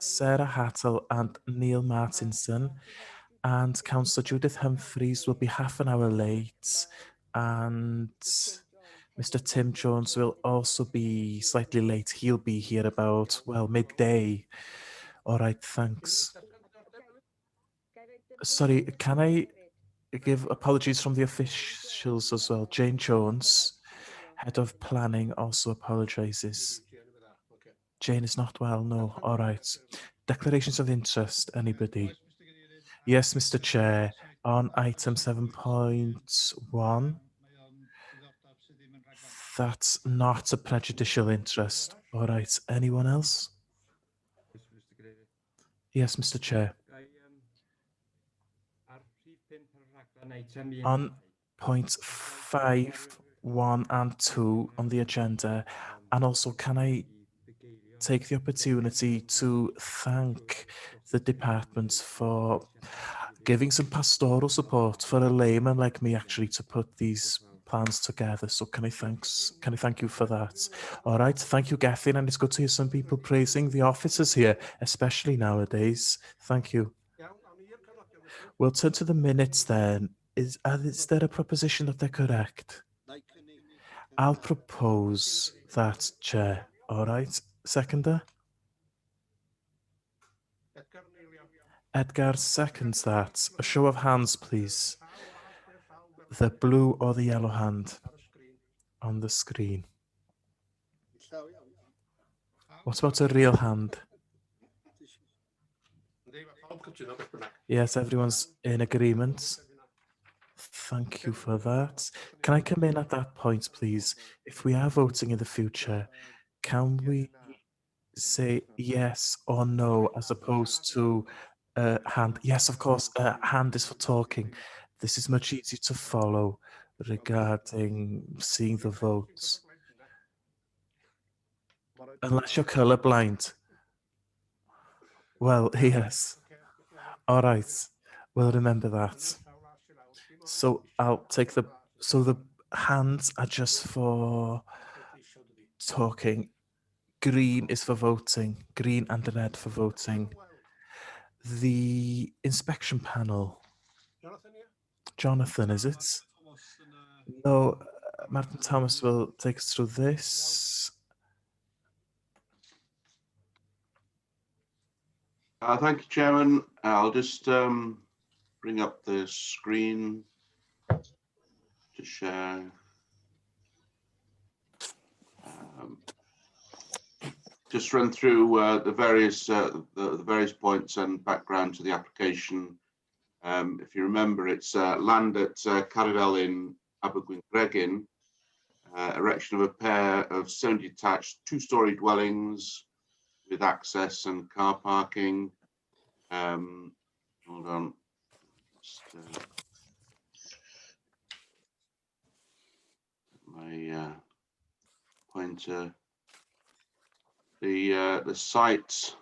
Sarah Hattle and Neil Martinson, and Councillor Judith Humphreys will be half an hour late, and Mr. Tim Jones will also be slightly late. He'll be here about, well, midday. All right, thanks. Sorry, can I give apologies from the officials as well? Jane Jones, Head of Planning, also apologises. Jane is not well, no. All right. Declarations of interest, anybody? Yes, Mr. Chair. On item 7.1, that's not a prejudicial interest. All right. Anyone else? Yes, Mr. Chair. On points 5, 1 and 2 on the agenda, and also can I take the opportunity to thank the departments for giving some pastoral support for a layman like me actually to put these plans together. So can I thank you for that? All right, thank you, Gethin, and it's good to hear some people praising the officers here, especially nowadays. Thank you. We'll turn to the minutes then. Is there a proposition that they're correct? I'll propose that, Chair. All right, seconder? Edgar seconds that. A show of hands, please. The blue or the yellow hand on the screen. What about a real hand? Yes, everyone's in agreement. Thank you for that. Can I come in at that point, please? If we are voting in the future, can we say yes or no as opposed to hand? Yes, of course, hand is for talking. This is much easier to follow regarding seeing the votes. Unless you're colorblind. Well, yes. All right. We'll remember that. So I'll take the hands are just for talking. Green is for voting. Green and red for voting. The inspection panel. Jonathan, is it? No, Martin Thomas will take us through this. Thank you, Chairman. I'll just bring up the screen to share. Just run through the various points and background to the application. If you remember, it's land at Carrywell in Abergwyn-Gregin, erection of a pair of semi-detached two-storey dwellings with access and car parking. Hold on. My pointer. The site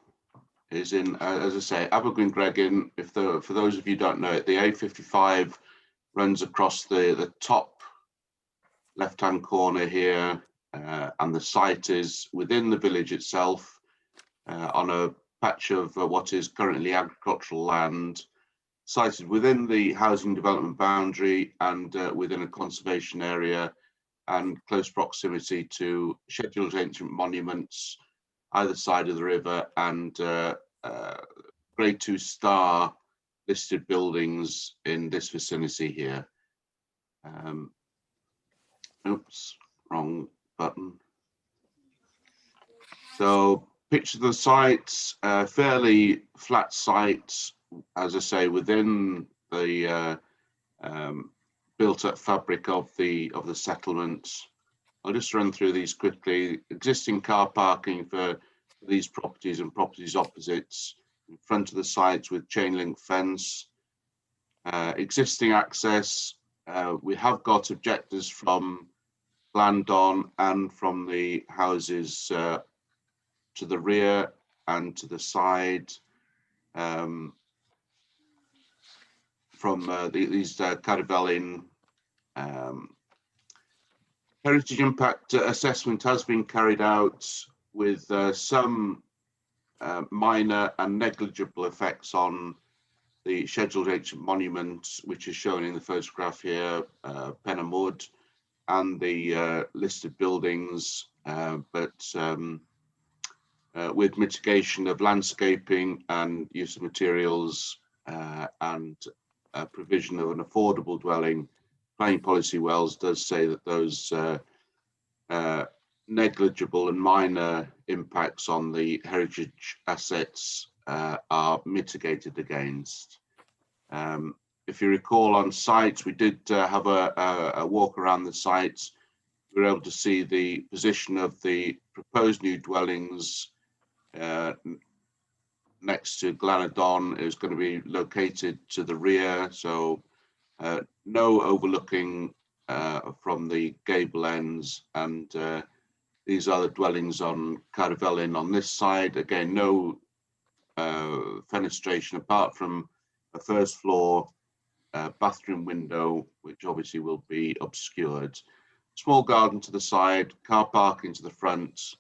is in, as I say, Abergwyn-Gregin. For those of you who don't know it, the A55 runs across the top left-hand corner here, and the site is within the village itself, on a patch of what is currently agricultural land, sited within the housing development boundary and within a conservation area, and close proximity to scheduled ancient monuments either side of the river, and grade 2 star listed buildings in this vicinity here. Oops, wrong button. So picture the site, fairly flat site, as I say, within the built-up fabric of the settlement. I'll just run through these quickly. Existing car parking for these properties and properties opposites in front of the sites with chain link fence. Existing access, we have got objectors from Blandon and from the houses to the rear and to the side, from these Carrywell. Heritage impact assessment has been carried out with some minor and negligible effects on the scheduled ancient monument, which is shown in the photograph here, Penham Wood, and the listed buildings, but with mitigation of landscaping and use of materials and provision of an affordable dwelling. Planning policy Wales does say that those negligible and minor impacts on the heritage assets are mitigated against. If you recall, on site, we did have a walk around the site. We were able to see the position of the proposed new dwellings next to Glanadon. Is going to be located to the rear, so no overlooking from the gable ends, and these are the dwellings on Carvelin on this side. Again, no fenestration apart from a first floor bathroom window, which obviously will be obscured. Small garden to the side, car parking to the front,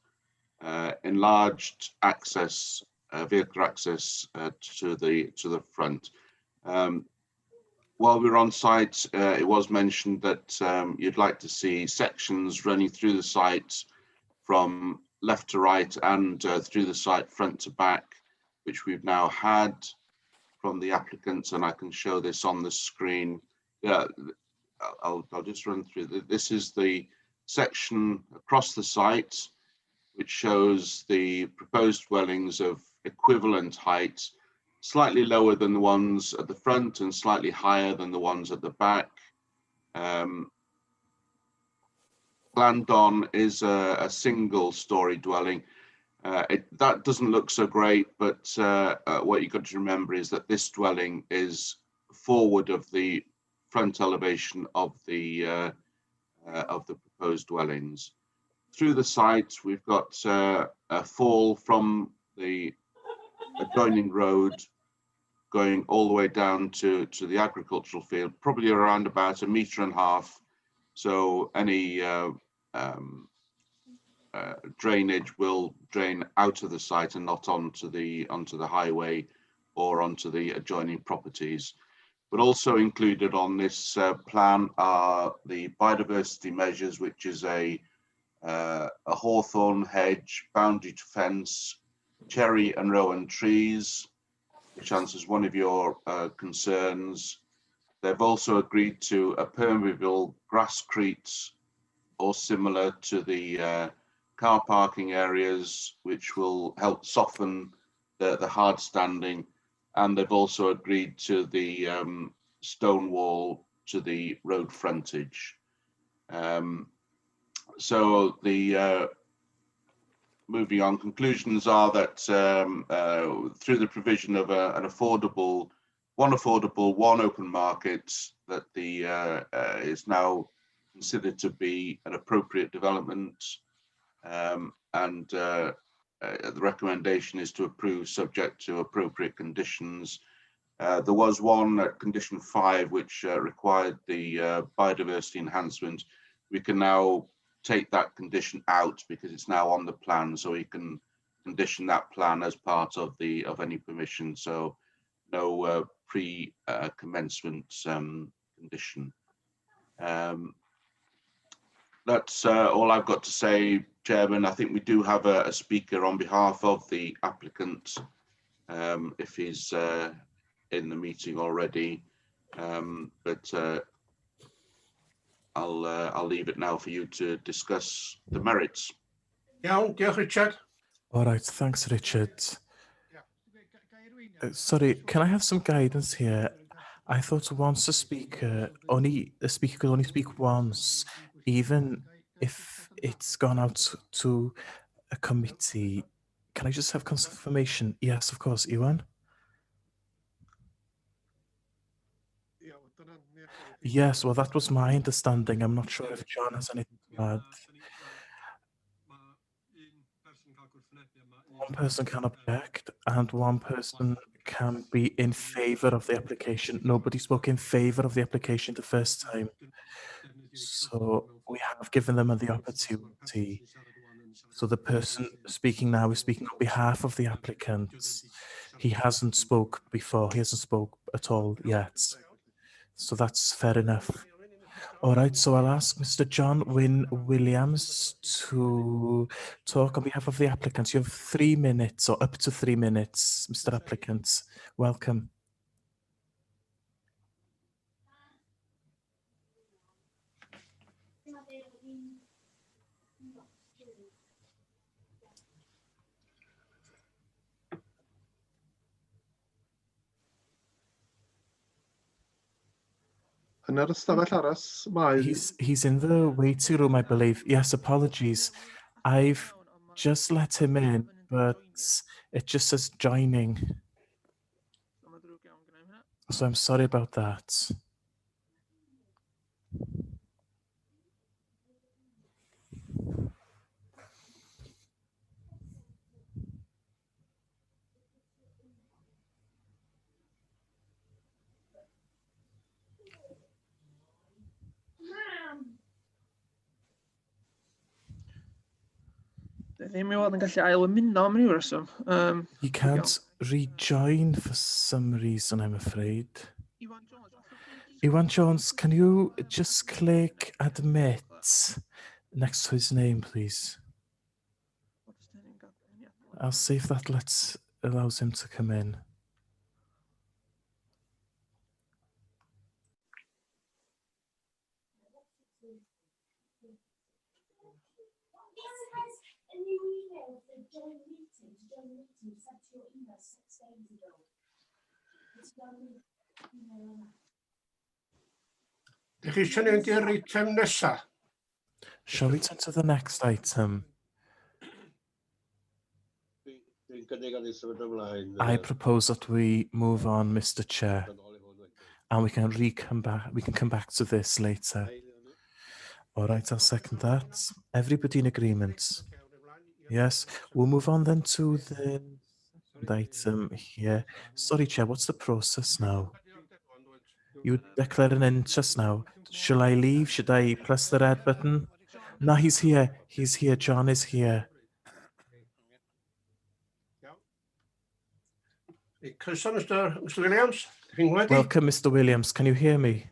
enlarged access, vehicle access to the front. While we were on site, it was mentioned that you'd like to see sections running through the site from left to right and through the site front to back, which we've now had from the applicants, and I can show this on the screen. Yeah, I'll just run through. This is the section across the site, which shows the proposed dwellings of equivalent height, slightly lower than the ones at the front and slightly higher than the ones at the back. Glandon is a single story dwelling. That doesn't look so great, but what you've got to remember is that this dwelling is forward of the front elevation of the proposed dwellings. Through the site, we've got a fall from the adjoining road going all the way down to the agricultural field, probably around about 1.5 meters. So any drainage will drain out of the site and not onto the highway or onto the adjoining properties. But also included on this plan are the biodiversity measures, which is a hawthorn hedge, boundary to fence, cherry and rowan trees, which answers one of your concerns. They've also agreed to a permeable grasscrete or similar to the car parking areas, which will help soften the hard standing. And they've also agreed to the stone wall to the road frontage. So the moving on, conclusions are that through the provision of an affordable, one open market, that the is now considered to be an appropriate development, and the recommendation is to approve subject to appropriate conditions. There was one at condition 5 which required the biodiversity enhancement. We can now take that condition out because it's now on the plan, so we can condition that plan as part of any permission. So no pre-commencement condition. That's all I've got to say, Chairman. I think we do have a speaker on behalf of the applicant, if he's in the meeting already, but I'll leave it now for you to discuss the merits. Iawn, diolch Richard. All right, thanks, Richard. Sorry, can I have some guidance here? I thought once a speaker could only speak once, even if it's gone out to a committee. Can I just have confirmation? Yes, of course, Iwan. Yes, well, that was my understanding. I'm not sure if John has anything to add. One person can object and one person can be in favor of the application. Nobody spoke in favor of the application the first time. So we have given them the opportunity. So the person speaking now is speaking on behalf of the applicant. He hasn't spoke before. He hasn't spoke at all yet. So that's fair enough. All right, so I'll ask Mr. John Wynne Williams to talk on behalf of the applicant. You have 3 minutes, or up to 3 minutes, Mr. Applicant. Welcome. Yn yr ystafell aros mae... He's in the waiting room, I believe. Yes, apologies. I've just let him in, but it just says joining. So I'm sorry about that. Ddim i fod yn gallu ail ymuno am ryw reswm. He can't rejoin for some reason, I'm afraid. Iwan Jones, allwch chi Iwan Jones, can you just click admit next to his name, please? I'll see if that allows him to come in. Dych chi eisiau mynd i'r eitem nesa? Shall we turn to the next item? Dwi'n cynnig o'n i symud ymlaen. I propose that we move on, Mr. Chair, and we can come back to this later. All right, I'll second that. Everybody in agreement? Yes, we'll move on then to the item here. Sorry, Chair, what's the process now? You declare an interest now. Shall I leave? Should I press the red button? No, he's here. He's here. John is here. Croeso, Mr Williams. Dych chi'n wedi? Welcome, Mr. Williams. Can you hear me?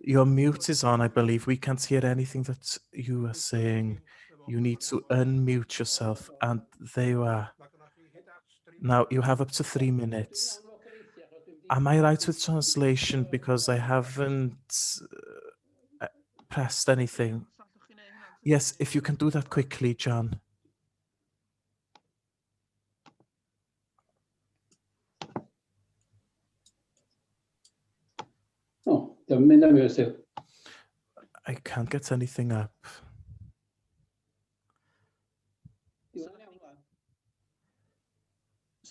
Your mute is on, I believe. We can't hear anything that you are saying. You need to unmute yourself, and there you are. Now, you have up to 3 minutes. Am I right with translation? Because I haven't pressed anything. Yes, if you can do that quickly, John. Oh, dyma'n mynd am yw'r I can't get anything up.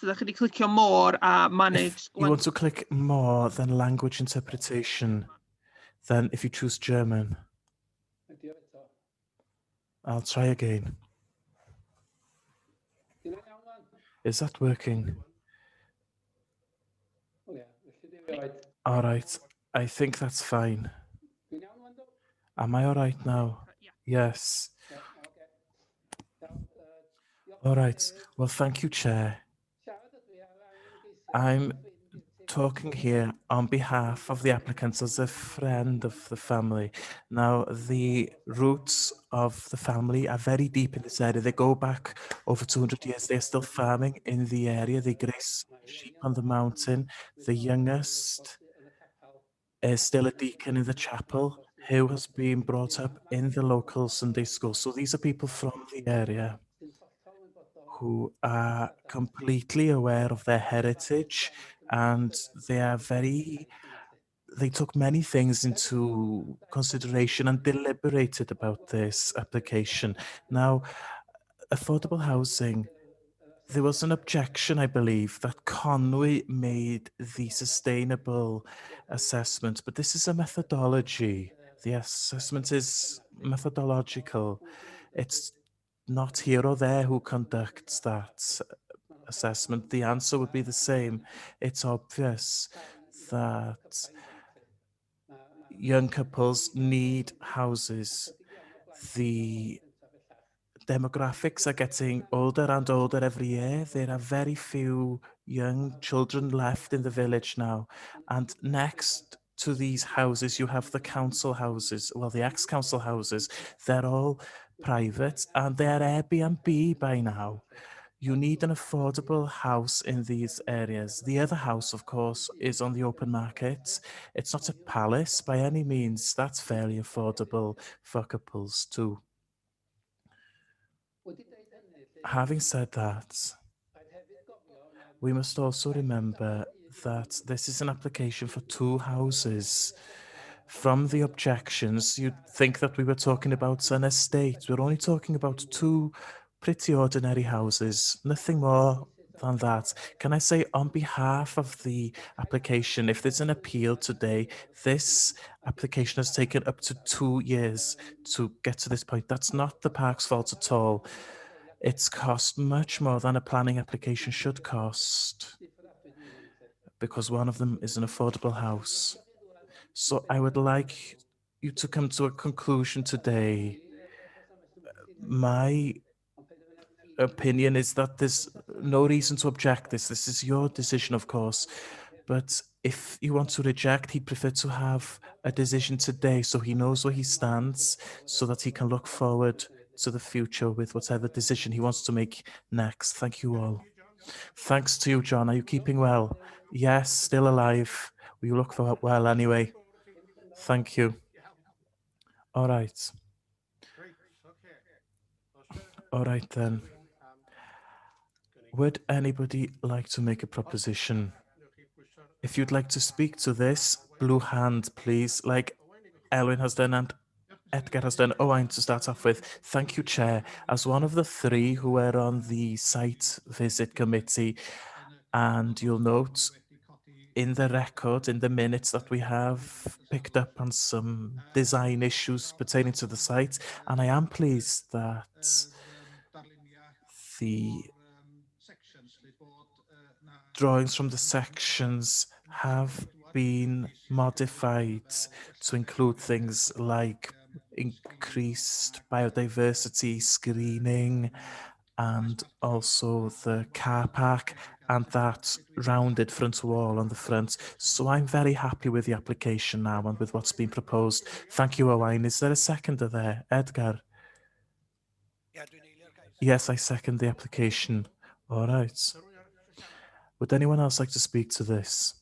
So ddech chi wedi clicio more a manage... If you want to click more than language interpretation, then if you choose German, I'll try again. Is that working? All right, I think that's fine. Am I all right now? Yes. All right, well, thank you, Chair. I'm talking here on behalf of the applicants as a friend of the family. Now, the roots of the family are very deep in this area. They go back over 200 years. They're still farming in the area. They graze sheep on the mountain. The youngest is still a deacon in the chapel who has been brought up in the local Sunday school. So these are people from the area who are completely aware of their heritage, and they took many things into consideration and deliberated about this application. Now, affordable housing, there was an objection, I believe, that Conwy made the sustainable assessment, but this is a methodology. The assessment is methodological. It's not here or there who conducts that assessment. The answer would be the same. It's obvious that young couples need houses. The demographics are getting older and older every year. There are very few young children left in the village now. And next to these houses, you have the council houses, well, the ex-council houses. They're all private and they're Airbnb by now. You need an affordable house in these areas. The other house, of course, is on the open market. It's not a palace by any means. That's fairly affordable for couples too. Having said that, we must also remember that this is an application for 2 houses. From the objections, you'd think that we were talking about an estate. We're only talking about 2 pretty ordinary houses, nothing more than that. Can I say on behalf of the application, if there's an appeal today, this application has taken up to 2 years to get to this point. That's not the park's fault at all. It's cost much more than a planning application should cost because one of them is an affordable house. So I would like you to come to a conclusion today. My opinion is that there's no reason to object this. This is your decision, of course. But if you want to reject, he'd prefer to have a decision today so he knows where he stands, so that he can look forward to the future with whatever decision he wants to make next. Thank you all. Thanks to you, John. Are you keeping well? Yes, still alive. We look for well anyway. Thank you. All right. All right then. Would anybody like to make a proposition? If you'd like to speak to this, blue hand, please, like Elwyn has done and Edgar has done. Owain to start off with. Thank you, Chair. As one of the 3 who were on the site visit committee, and you'll note in the record, in the minutes, that we have picked up on some design issues pertaining to the site, and I am pleased that the drawings from the sections have been modified to include things like increased biodiversity screening and also the car park and that rounded front wall on the front. So I'm very happy with the application now and with what's been proposed. Thank you, Owain. Is there a seconder there? Edgar? Yes, I second the application. All right. Would anyone else like to speak to this?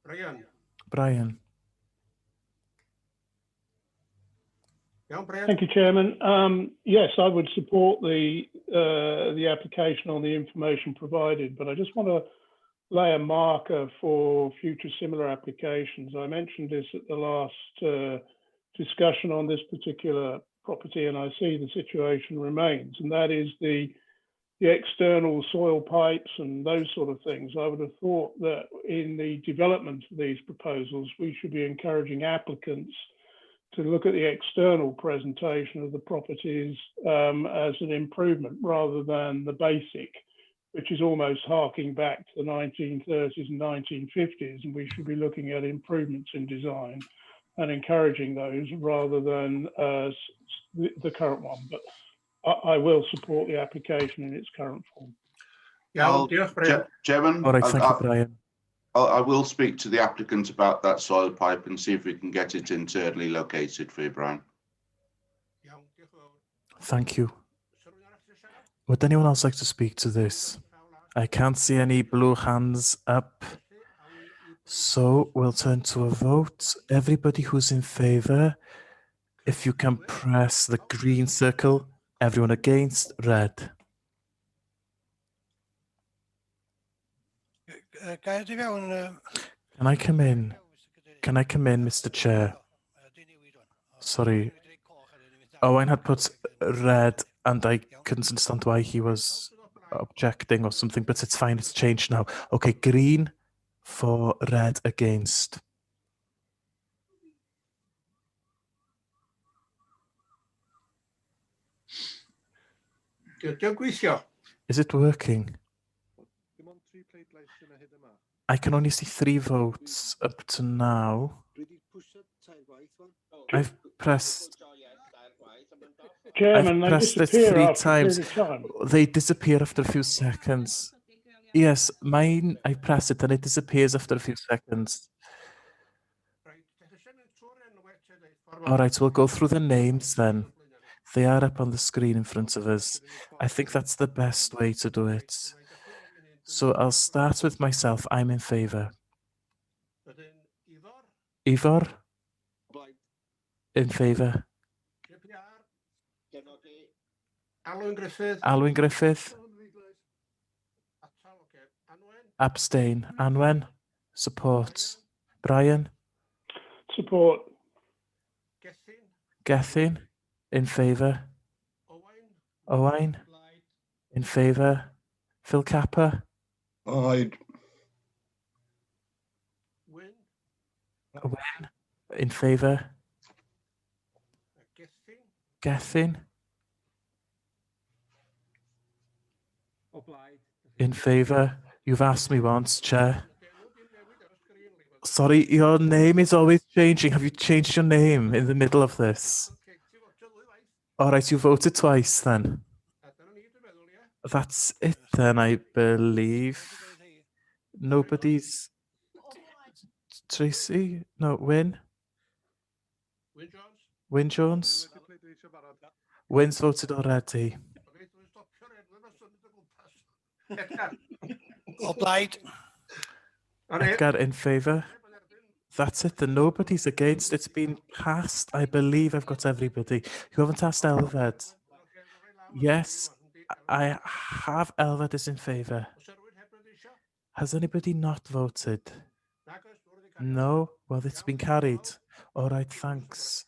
Brian. Brian? Brian. Thank you, Chairman. Yes, I would support the application on the information provided, but I just want to lay a marker for future similar applications. I mentioned this at the last discussion on this particular property, and I see the situation remains, and that is the external soil pipes and those sort of things. I would have thought that in the development of these proposals, we should be encouraging applicants to look at the external presentation of the properties as an improvement rather than the basic, which is almost harking back to the 1930s and 1950s, and we should be looking at improvements in design and encouraging those rather than the current one. But I will support the application in its current form. Chairman, All right, thank you, Brian. I will speak to the applicant about that soil pipe and see if we can get it internally located for you, Brian. Thank you. Would anyone else like to speak to this? I can't see any blue hands up. So we'll turn to a vote. Everybody who's in favour, if you can press the green circle. Everyone against, red. Can I come in? Can I come in, Mr. Chair? Sorry. Owain had put red and I couldn't understand why he was objecting or something, but it's fine, it's changed now. Okay, green for red against. Is it working? I can only see 3 votes up to now. I've pressed Chairman, they pressed it disappear 3 after a times. period of time. They disappear after a few seconds. Yes, mine, I press it and it disappears after a few seconds. All right, we'll go through the names then. They are up on the screen in front of us. I think that's the best way to do it. So I'll start with myself. I'm in favour. Ivor, in favour. Alwyn Griffith. Alwyn Griffith, abstain. Anwen, support. Brian, Support. Gethin, in favour. Owain, in favour. Phil Capper, Aye. Wyn, in favour. Gethin, in favour. You've asked me once, Chair. Sorry, your name is always changing. Have you changed your name in the middle of this? All right, you voted twice then. That's it then, I believe. Nobody's... Tracy? No, Wyn? Wyn Jones? Wyn's voted already. Edgar in favour. That's it, then nobody's against. It's been passed. I believe I've got everybody. You haven't asked Elfed. Yes, I have Elfed is in favour. Has anybody not voted? No? Well, it's been carried. All right, thanks.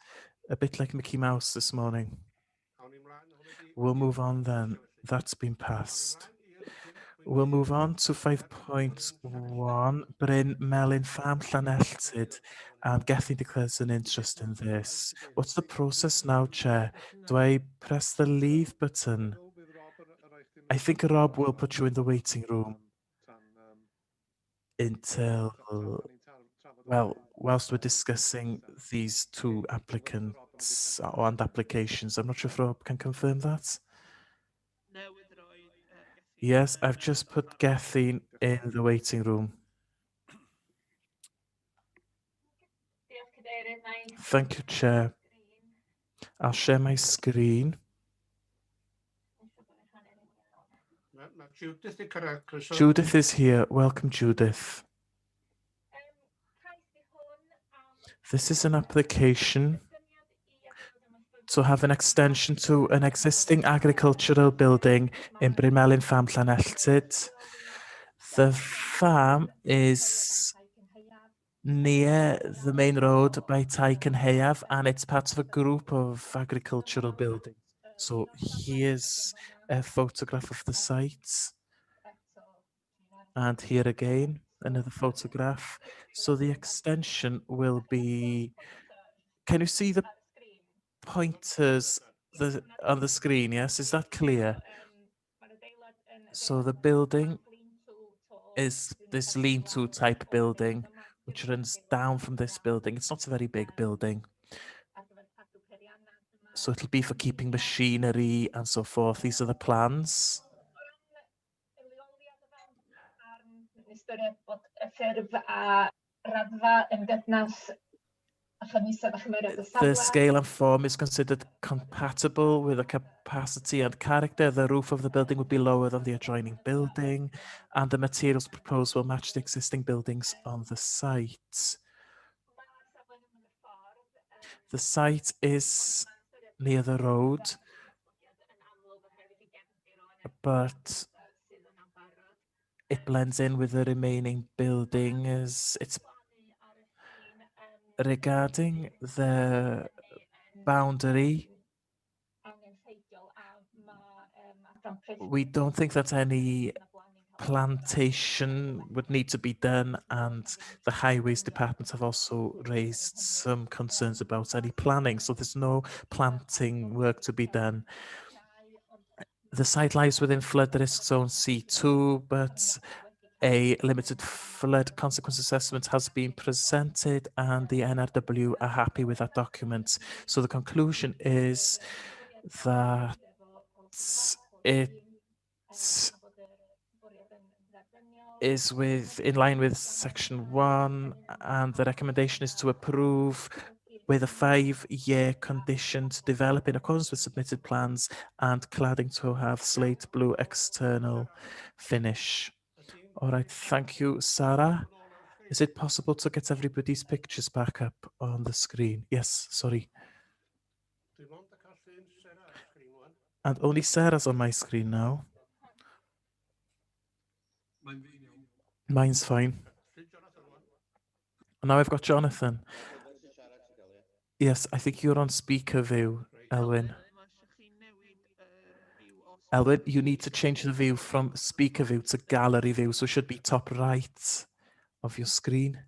A bit like Mickey Mouse this morning. We'll move on then. That's been passed. We'll move on to 5.1. Bryn Melyn Fam Llaneltid, and Gethin declares an interest in this. What's the process now, Chair? Do I press the leave button? I think Rob will put you in the waiting room until, well, whilst we're discussing these two applicants and applications. I'm not sure if Rob can confirm that. Yes, I've just put Gethin in the waiting room. Thank you, Chair. I'll share my screen. Judith is here. Welcome, Judith. This is an application to have an extension to an existing agricultural building in Bryn Melyn Fam Llaneltid. The farm is near the main road by Taik and Hayaf, and it's part of a group of agricultural buildings. So here's a photograph of the site. And here again, another photograph. So the extension will be, can you see the pointers on the screen? Yes, is that clear? So the building is this lean-to type building, which runs down from this building. It's not a very big building. So it'll be for keeping machinery and so forth. These are the plans. The scale and form is considered compatible with the capacity and character. The roof of the building would be lower than the adjoining building, and the materials proposed will match the existing buildings on the site. The site is near the road, but it blends in with the remaining building. It's regarding the boundary. We don't think that any plantation would need to be done, and the highways department have also raised some concerns about any planning, so there's no planting work to be done. The site lies within flood risk zone C2, but a limited flood consequence assessment has been presented, and the NRW are happy with that document. So the conclusion is that it is in line with section 1, and the recommendation is to approve with a 5-year condition to develop in accordance with submitted plans and cladding to have slate blue external finish. All right, thank you, Sarah. Is it possible to get everybody's pictures back up on the screen? Yes, sorry. And only Sarah's on my screen now. Mine's fine. And now I've got Jonathan. Yes, I think you're on speaker view, Elwyn. Elwyn, you need to change the view from speaker view to gallery view, so it should be top right of your screen.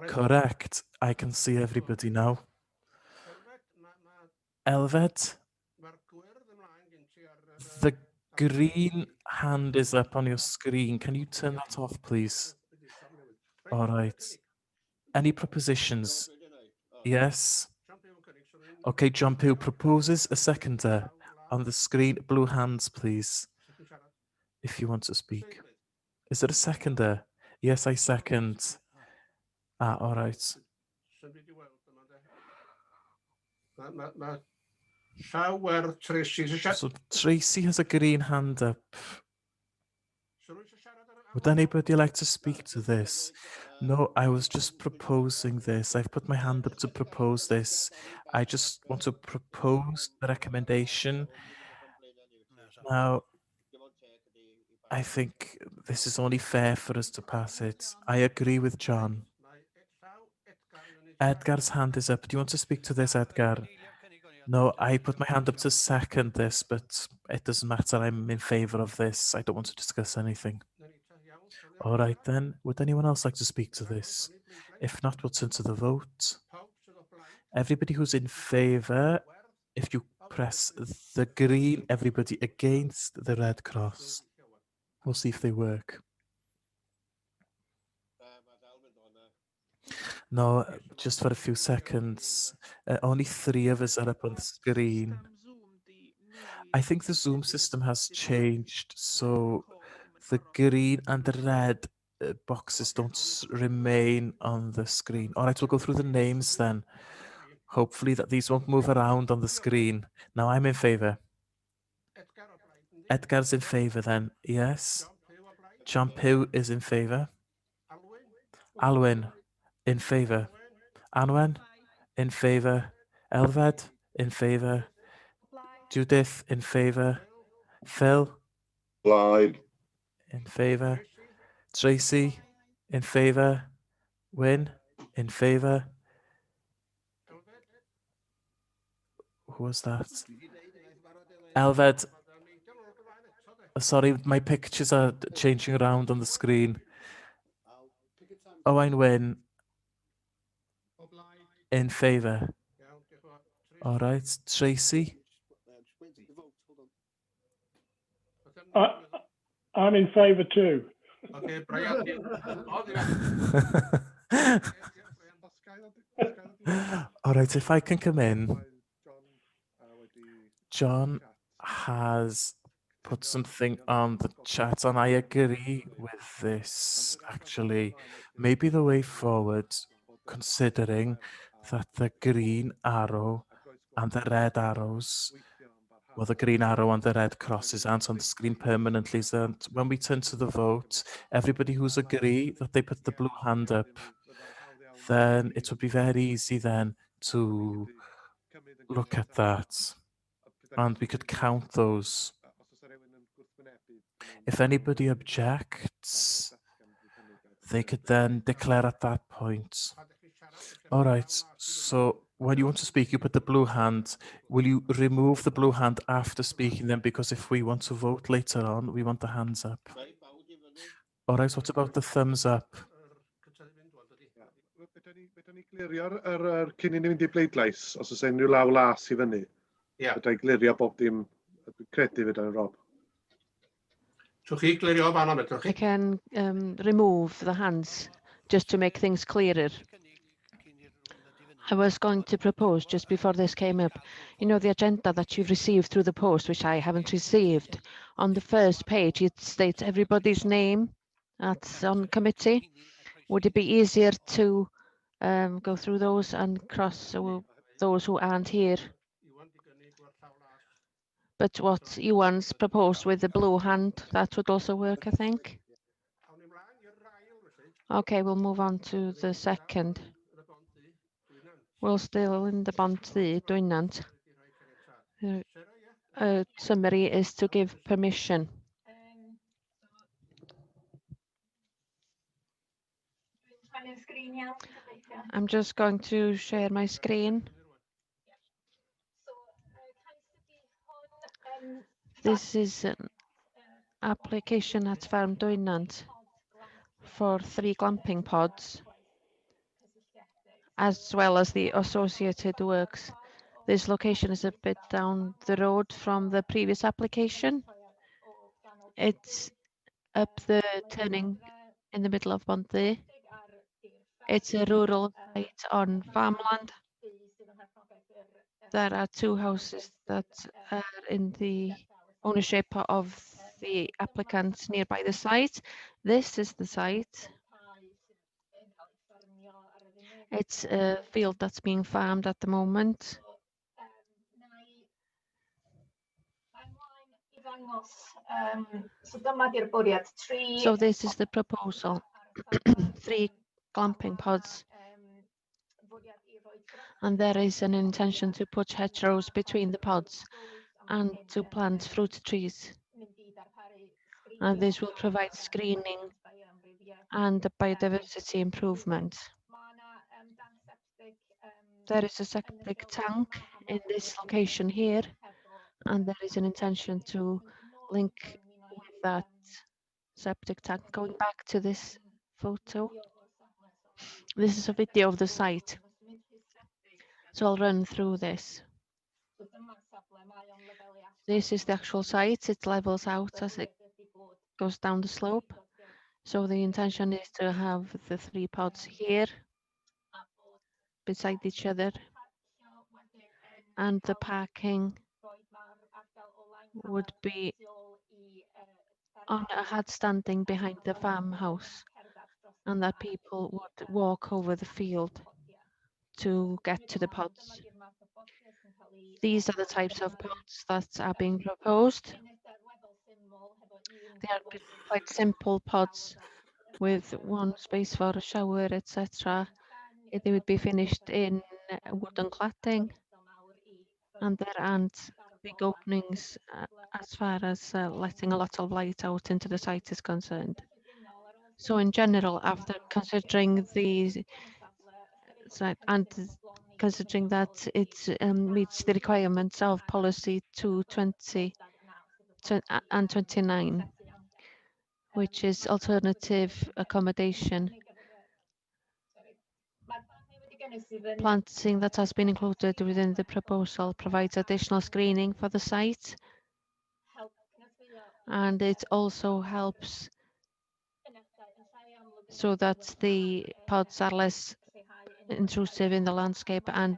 Correct. I can see everybody now. Elfed, the green hand is up on your screen. Can you turn that off, please? All right. Any propositions? Yes. Okay, John Pugh proposes a seconder on the screen. Blue hands, please, if you want to speak. Is there a seconder? Yes, I second. All right. So Tracy has a green hand up. Would anybody like to speak to this? No, I was just proposing this. I've put my hand up to propose this. I just want to propose the recommendation. Now, I think this is only fair for us to pass it. I agree with John. Edgar's hand is up. Do you want to speak to this, Edgar? No, I put my hand up to second this, but it doesn't matter. I'm in favor of this. I don't want to discuss anything. All right, then. Would anyone else like to speak to this? If not, we'll turn to the vote. Everybody who's in favor, if you press the green, everybody against the red cross. We'll see if they work. No, just for a few seconds. Only 3 of us are up on the screen. I think the Zoom system has changed, so the green and the red boxes don't remain on the screen. All right, we'll go through the names then. Hopefully that these won't move around on the screen. Now I'm in favor. Edgar's in favor then, yes. John Pugh is in favor. Alwyn, in favor. Anwen, in favor. Elfed, in favor. Judith, in favor. Phil, Blaid. in favor. Tracy, in favor. Wyn, in favor. Who was that? Elfed. Sorry, my pictures are changing around on the screen. Owain Wyn, in favor. All right, Tracy. I'm in favour too. Okay, Brian. All right, if I can come in. John has put something on the chat, and I agree with this, actually. Maybe the way forward, considering that the green arrow and the red arrows, well, the green arrow and the red crosses aren't on the screen permanently, so when we turn to the vote, everybody who's agree that they put the blue hand up, then it would be very easy then to look at that, and we could count those. If anybody objects, they could then declare at that point. All right, so when you want to speak, you put the blue hand. Will you remove the blue hand after speaking then? Because if we want to vote later on, we want the hands up. All right, what about the thumbs up? Fedra ni glirio'r cyn i ni fynd i bleidlais, os oes unrhyw law las i fyny. Ie. Fedra i glirio bob dim, dwi'n credu fydda'n Rob. Trwch chi glirio fan am edrych I chi? can remove the hands just to make things clearer. I was going to propose just before this came up, you know, the agenda that you've received through the post, which I haven't received. On the first page, it states everybody's name that's on committee. Would it be easier to go through those and cross those who aren't here? But what Iwan's proposed with the blue hand, that would also work, I think. Okay, we'll move on to the second. We're still in the Bonthy Dwynant. Summary is to give permission. I'm just going to share my screen. This is an application at Farm Dwynant for 3 glamping pods, as well as the associated works. This location is a bit down the road from the previous application. It's up the turning in the middle of Bonthy. It's a rural site on farmland. There are 2 houses that are in the ownership of the applicants nearby the site. This is the site. It's a field that's being farmed at the moment. So this is the proposal. 3 glamping pods. And there is an intention to put hedgerows between the pods and to plant fruit trees. And this will provide screening and biodiversity improvement. There is a septic tank in this location here, and there is an intention to link with that septic tank. Going back to this photo, this is a video of the site. So I'll run through this. This is the actual site. It levels out as it goes down the slope. So the intention is to have the 3 pods here beside each other, and the parking would be on a hut standing behind the farmhouse, and that people would walk over the field to get to the pods. These are the types of pods that are being proposed. They are quite simple pods with 1 space for a shower, etc. They would be finished in wooden cladding, and there aren't big openings as far as letting a lot of light out into the site is concerned. So in general, after considering these and considering that it meets the requirements of policy 220 and 29, which is alternative accommodation. Planting that has been included within the proposal provides additional screening for the site, and it also helps so that the pods are less intrusive in the landscape and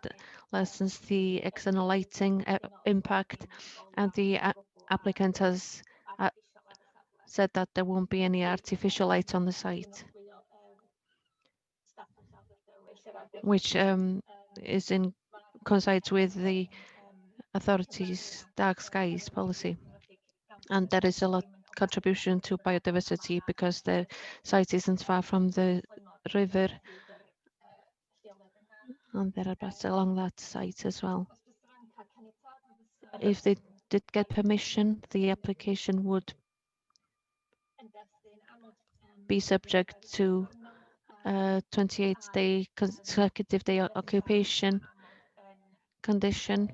lessens the external lighting impact. And the applicant has said that there won't be any artificial light on the site, which coincides with the authority's dark skies policy. And there is a lot contribution to biodiversity because the site isn't far from the river, and there are bats along that site as well. If they did get permission, the application would be subject to 28-day consecutive day occupation condition,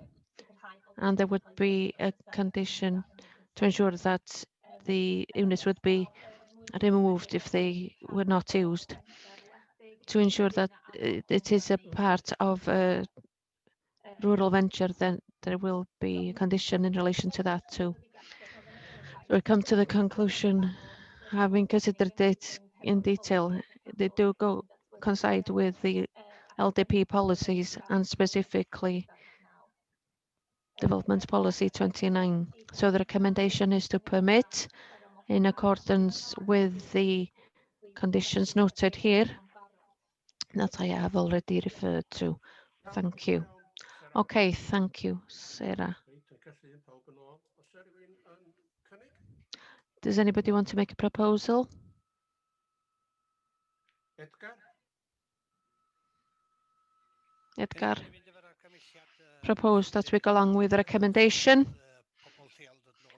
and there would be a condition to ensure that the units would be removed if they were not used, to ensure that it is a part of a rural venture. Then there will be a condition in relation to that too. So we come to the conclusion, having considered it in detail, they do coincide with the LDP policies and specifically Development Policy 29. So the recommendation is to permit in accordance with the conditions noted here that I have already referred to. Thank you. Okay, thank you, Sarah. Does anybody want to make a proposal? Edgar proposed that we go along with the recommendation.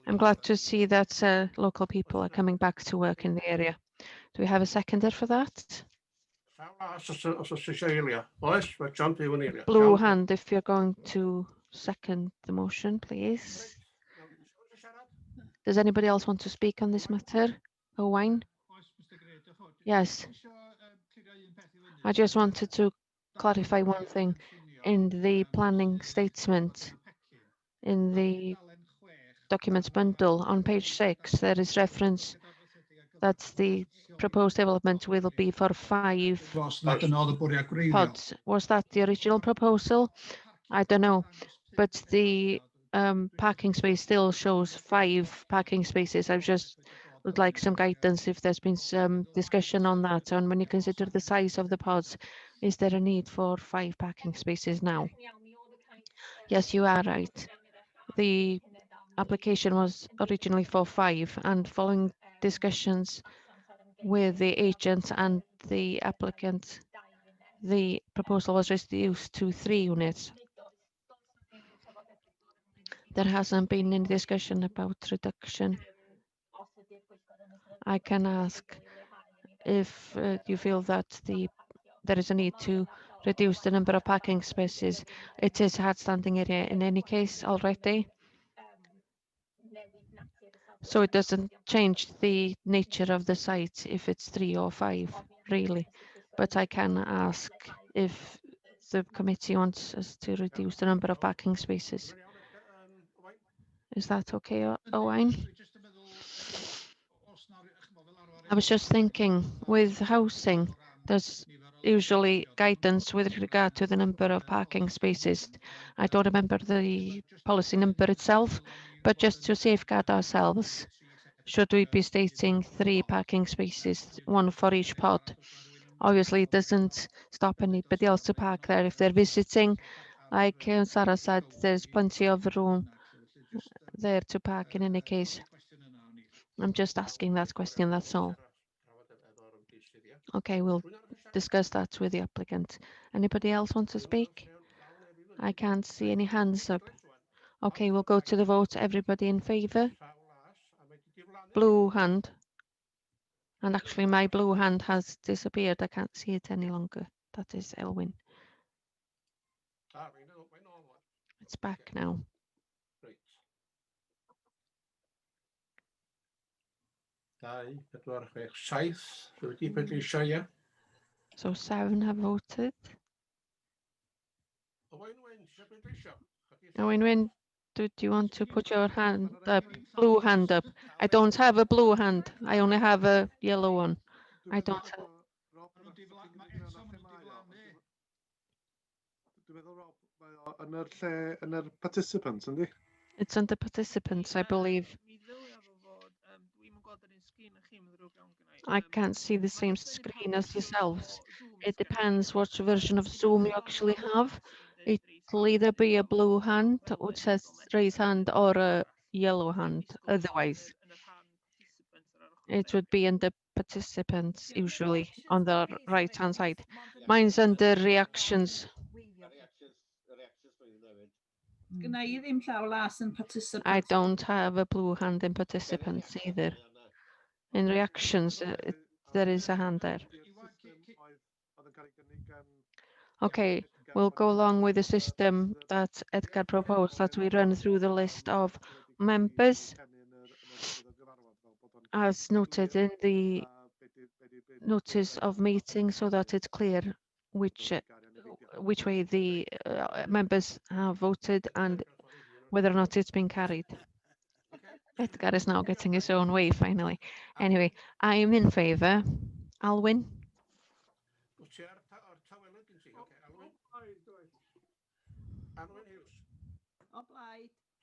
I'm glad to see that local people are coming back to work in the area. Do we have a seconder for that? Blue hand if you're going to second the motion, please. Does anybody else want to speak on this matter? Owain? Yes. I just wanted to clarify one thing. In the planning statement, in the documents bundle on page 6, there is reference that the proposed development will be for 5 pods. Was that the original proposal? I don't know, but the parking space still shows 5 parking spaces. I just would like some guidance if there's been some discussion on that. And when you consider the size of the pods, is there a need for 5 parking spaces now? Yes, you are right. The application was originally for 5, and following discussions with the agent and the applicant, the proposal was reduced to 3 units. There hasn't been any discussion about reduction. I can ask if you feel that there is a need to reduce the number of parking spaces. It is a hard-standing area in any case already. So it doesn't change the nature of the site if it's 3 or 5, really. But I can ask if the committee wants us to reduce the number of parking spaces. Is that okay, Owain? I was just thinking, with housing, there's usually guidance with regard to the number of parking spaces. I don't remember the policy number itself, but just to safeguard ourselves, should we be stating 3 parking spaces, 1 for each pod? Obviously, it doesn't stop anybody else to park there if they're visiting. Like Sarah said, there's plenty of room there to park in any case. I'm just asking that question, that's all. Okay, we'll discuss that with the applicant. Anybody else want to speak? I can't see any hands up. Okay, we'll go to the vote. Everybody in favour? Blue hand. And actually my blue hand has disappeared. I can't see it any longer. That is Elwyn. It's back now. So 7 have voted. Owen, do you want to put your hand up, blue hand up? I don't have a blue hand. I only have a yellow one. I don't have. Dwi'n meddwl, Rob, mae o yn yr lle, yn yr participants, yndi? It's under participants, I believe. I can't see the same screen as yourselves. It depends what version of Zoom you actually have. It'll either be a blue hand, which says raise hand, or a yellow hand. Otherwise, it would be under participants, usually on the right-hand side. Mine's under reactions. I don't have a blue hand in participants either. In reactions, there is a hand there. Okay, we'll go along with the system that Edgar proposed, that we run through the list of members as noted in the notice of meeting, so that it's clear which way the members have voted and whether or not it's been carried. Edgar is now getting his own way finally. Anyway, I am in favour. Alwyn?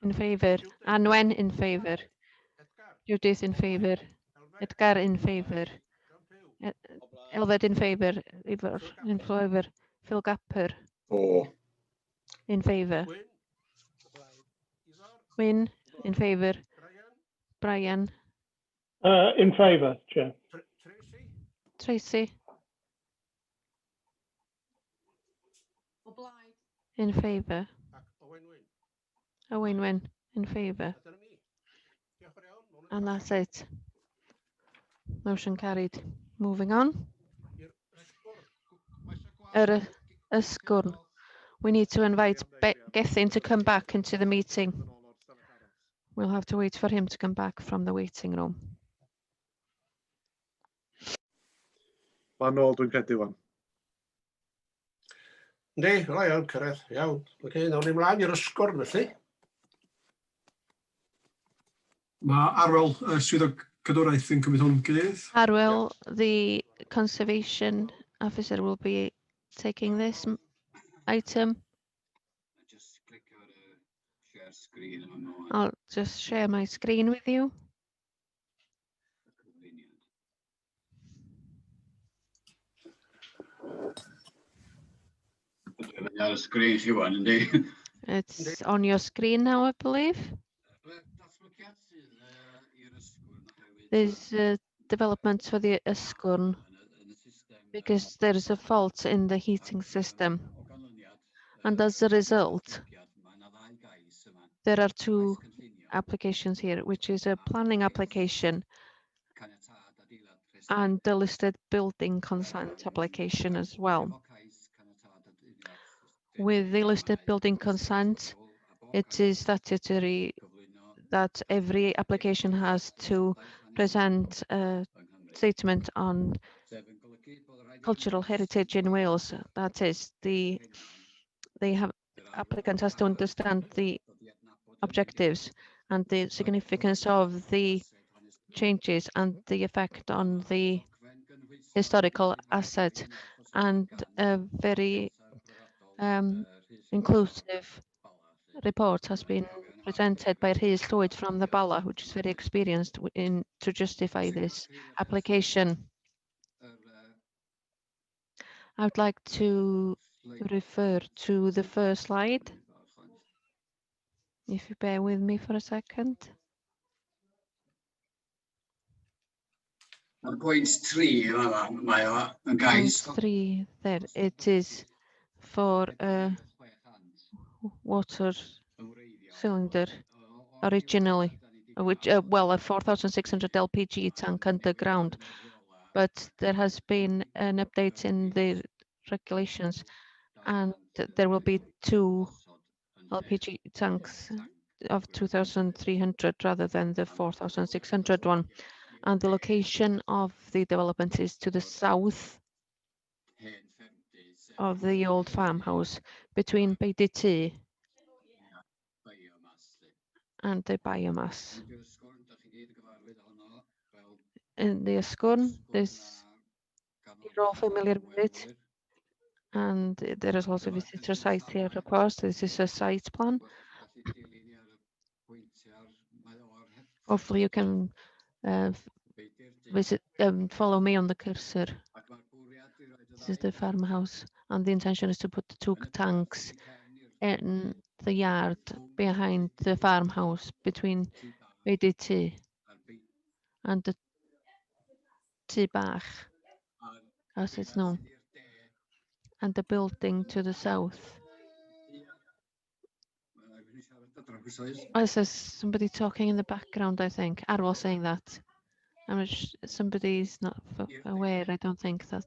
In favour. Anwen in favour. Edgar. Judith in favour. Elfed. Edgar in favour. John Pugh. Elfed in favour. Ivor in favour. Phil Gapper O. in favour. Gwyn. Iddor. Wyn in favour. Brian. Brian. In favour, Chair. Tracy. Tracy. In favour. Ac Owen Wyn. Owen Wyn in favour. A dyna ni. Diolch yn iawn. ma' hwnna'n And pasio. that's it. Motion carried. Moving on. I'r ysgwr. Ysgwrn. We need to invite Gethin to come back into the meeting. We'll have to wait for him to come back from the waiting room. Ma'n ôl dwi'n credu wan. Yndi, fel iawn, cyrraedd. Iawn. Oce, nawn ni mlaen i'r ysgwr, felly. Mae Arwel swyddog cadwraeth yn cymryd hwn gydaedd. Harwell, the conservation officer, will be taking this item. Just click ar share screen yma. I'll just share my screen with you. Ar y sgrin si wan, yndi? It's on your screen now, I believe. Datblygiad sydd i'r ysgwrn oherwydd There's a development for the Ysgwrn yn y system because there is a fault in the heating system. o ganlyniad And as a result, datblygiad, mae 'na ddau gais yma. there are two Gais cynllunio, applications here, which is a planning application caniatâd adeilad rhestru. and the listed building consent application as well. Efo cais caniatâd adeilad rhestru, With the listed mae building consent, it is statutory cyflwyno that every application has to present a yng Nghymru. statement on Sef yn golygu bod rhaid i cultural heritage in Wales. That is, they have applicant has to understand the objectives and the significance of the changes and the effect on the historical asset, and a very inclusive report has been presented by Rhys Llwyd from the Bala, which is very experienced in to justify this application. I would like to refer to the first slide, if you bear with me for a second. Ar pwynt 3 mae o yn Point gais 3, there it is for a water cylinder originally, which well, a 4,600 LPG tank underground, but there has been an update in the regulations, and there will be 2 LPG tanks of 2,300 rather than the 4,600 one. And the location of the development is to the south of the old farmhouse, between BDT and the biomass. In the Ysgwrn, you're all familiar with it, and there is also visitor site here, of course. This is a site plan. Hopefully you can visit, follow me on the cursor. This is the farmhouse, and the intention is to put the 2 tanks in the yard behind the farmhouse between BDT and the Tŷ Bach, as it's known, and the building to the south. There's somebody talking in the background, I think. Arwel saying that. Somebody's not aware, I don't think that.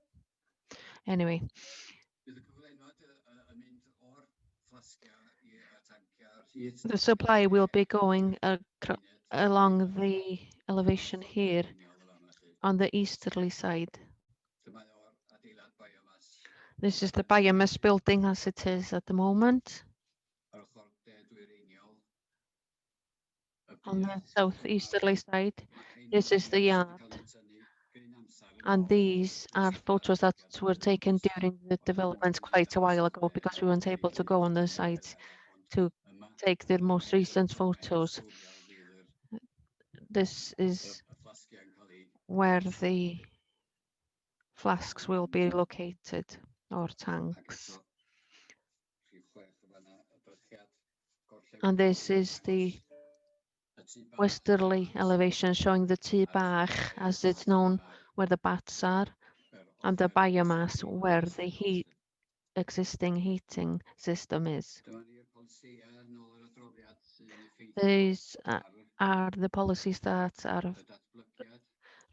Anyway. The supply will be going along the elevation here on the easterly side. This is the biomass building as it is at the moment. On the southeasterly side, this is the yard. And these are photos that were taken during the development quite a while ago, because we weren't able to go on the site to take the most recent photos. This is where the flasks will be located, or tanks. And this is the westerly elevation showing the tŷ bach, as it's known, where the bats are, and the biomass where the existing heating system is. These are the policies that are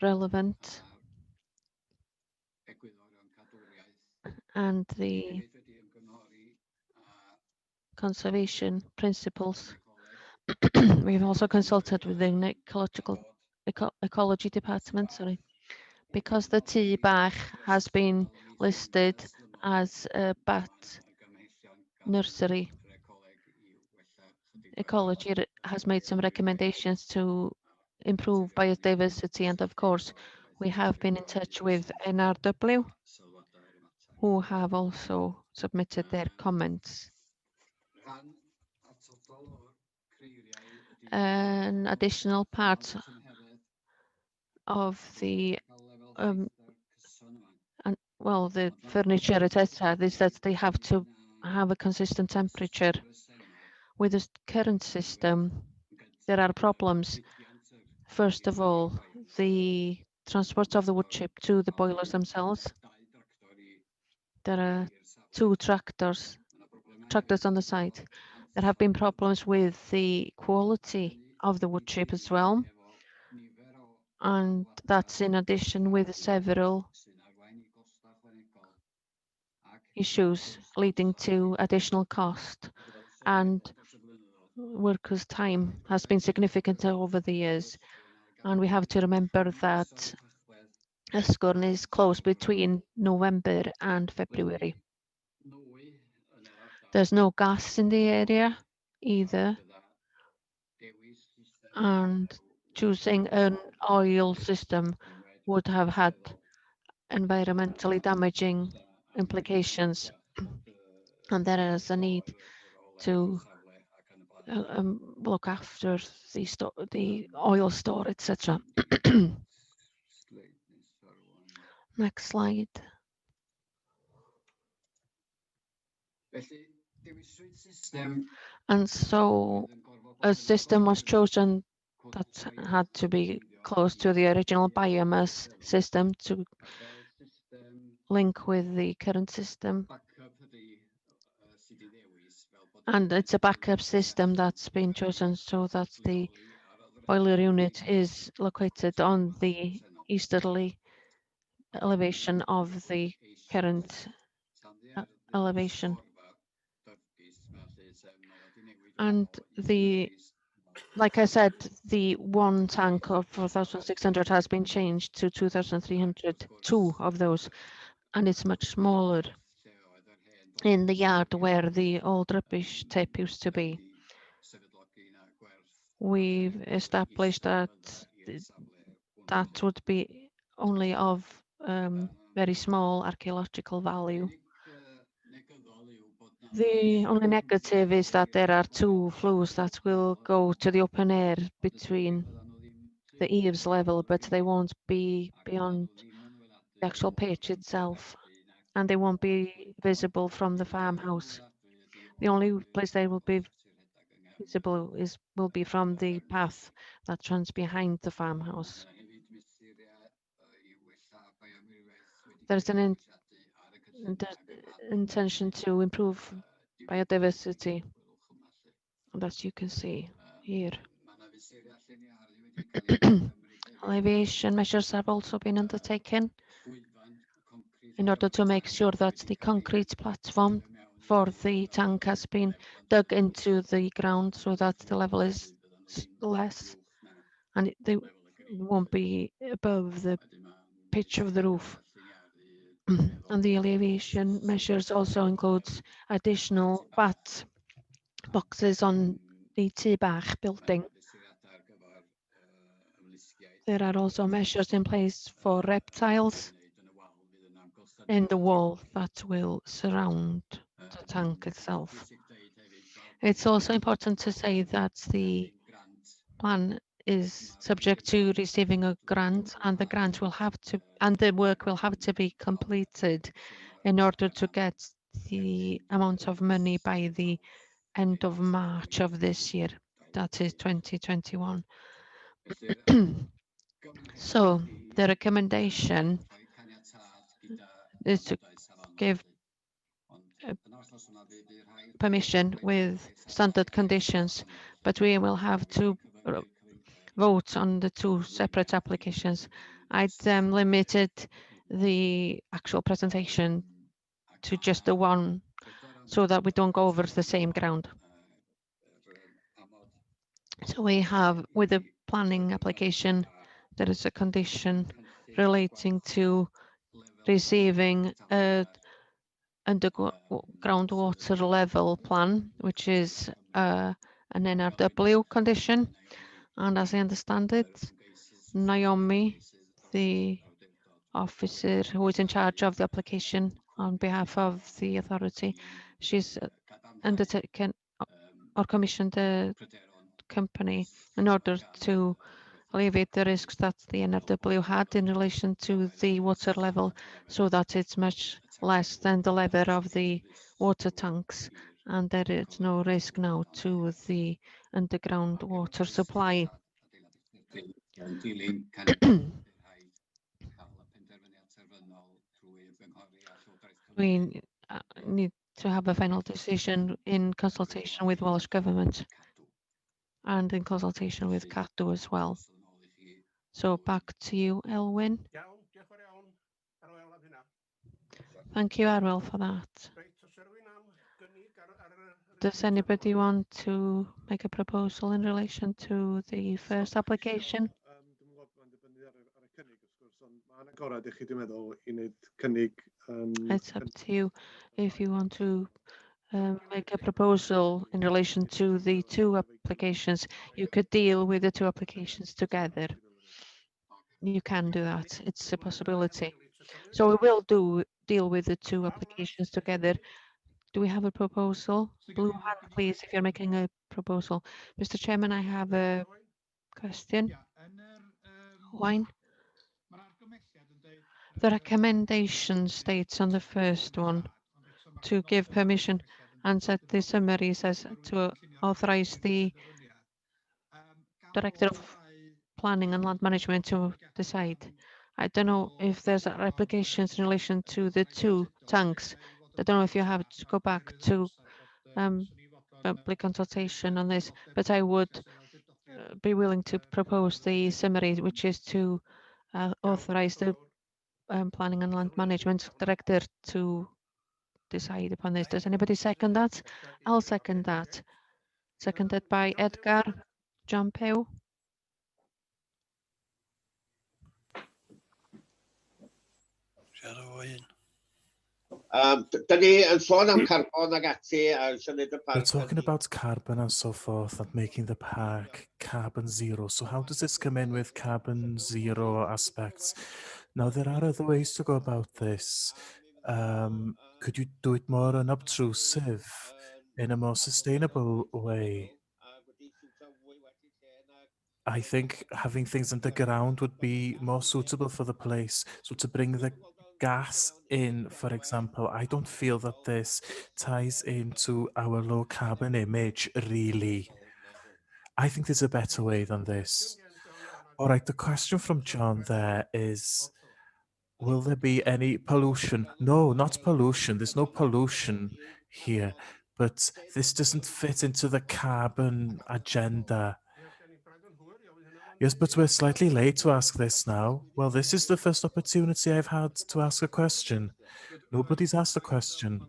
relevant and the conservation principles. We've also consulted with the ecology department, sorry, because the tŷ bach has been listed as a bat nursery. Ecology has made some recommendations to improve biodiversity, and of course we have been in touch with NRW, who have also submitted their comments. An additional part of the the furniture, etc., is that they have to have a consistent temperature. With the current system, there are problems. First of all, the transport of the wood chip to the boilers themselves. There are two tractors on the site. There have been problems with the quality of the wood chip as well. And that's in addition with several issues leading to additional cost, and workers' time has been significant over the years. And we have to remember that Ysgwrn is closed between November and February. There's no gas in the area either, and choosing an oil system would have had environmentally damaging implications, and there is a need to look after the oil store, etc. Next slide. And so a system was chosen that had to be close to the original biomass system to link with the current system. And it's a backup system that's been chosen so that the boiler unit is located on the easterly elevation of the current elevation. And like I said, the one tank of 4,600 has been changed to 2,300, two of those, and it's much smaller in the yard where the old rubbish tip used to be. We've established that that would be only of very small archaeological value. The only negative is that there are two flues that will go to the open air between the eaves level, but they won't be beyond the actual pitch itself, and they won't be visible from the farmhouse. The only place they will be visible will be from the path that runs behind the farmhouse. There's an intention to improve biodiversity, that you can see here. Elevation measures have also been undertaken in order to make sure that the concrete platform for the tank has been dug into the ground so that the level is less and they won't be above the pitch of the roof. And the elevation measures also includes additional bat boxes on the tŷ bach building. There are also measures in place for reptiles in the wall that will surround the tank itself. It's also important to say that the plan is subject to receiving a grant, and the grant will have to, and the work will have to be completed in order to get the amount of money by the end of March of this year, that is 2021. So the recommendation is to give permission with standard conditions, but we will have to vote on the two separate applications. I'd limited the actual presentation to just the one so that we don't go over the same ground. So we have, with the planning application, there is a condition relating to receiving a underground water level plan, which is an NRW condition. And as I understand it, Naomi, the officer who is in charge of the application on behalf of the authority, she's undertaken or commissioned the company in order to alleviate the risks that the NRW had in relation to the water level, so that it's much less than the level of the water tanks, and there is no risk now to the underground water supply. We need to have a final decision in consultation with Welsh Government and in consultation with Cadw as well. So back to you, Elwyn. Iawn, diolch yn fawr iawn. Arwel am hynna. Thank you, Arwel, for that. Reit, os rywun am gynnig ar Does anybody want to make a proposal in relation to the first application? Dwi'n gwybod mae'n dibynnu ar y cynnig wrth gwrs, ond mae'n agorad i chi dwi'n meddwl i wneud cynnig. It's up to you if you want to make a proposal in relation to the two applications. You could deal with the two applications together. You can do that. It's a possibility. So we will deal with the two applications together. Do we have a proposal? Blue hand, please, if you're making a proposal. Mr. Chairman, I have a question. Wine? The recommendation states on the first one to give permission and set the summary says to authorize the Director of Planning and Land Management to decide. I don't know if there's applications in relation to the two tanks. I don't know if you have to go back to public consultation on this, but I would be willing to propose the summary, which is to authorize the Planning and Land Management Director to decide upon this. Does anybody second that? I'll second that. Seconded by Edgar. John Pew. Da ni yn sôn am carbon ag ati a eisiau neud y We're parc. talking about carbon and so forth and making the park carbon zero. So how does this come in with carbon zero aspects? Now, there are other ways to go about this. Could you do it more unobtrusive in a more sustainable way? I think having things underground would be more suitable for the place. So to bring the gas in, for example, I don't feel that this ties into our low carbon image, really. I think there's a better way than this. All right, the question from John there is, will there be any pollution? No, not pollution. There's no pollution here, but this doesn't fit into the carbon agenda. Yes, but we're slightly late to ask this now. Well, this is the first opportunity I've had to ask a question. Nobody's asked a question.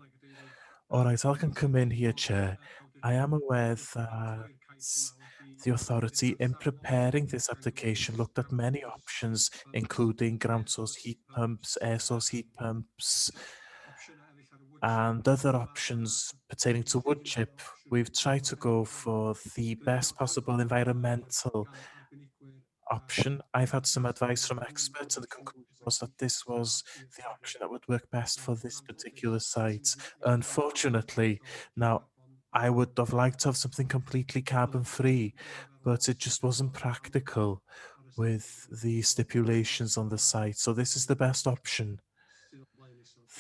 All right, I can come in here, Chair. I am aware that the authority in preparing this application looked at many options, including ground source heat pumps, air source heat pumps, and other options pertaining to wood chip. We've tried to go for the best possible environmental option. I've had some advice from experts, and the conclusion was that this was the option that would work best for this particular site. Unfortunately, now I would have liked to have something completely carbon free, but it just wasn't practical with the stipulations on the site. So this is the best option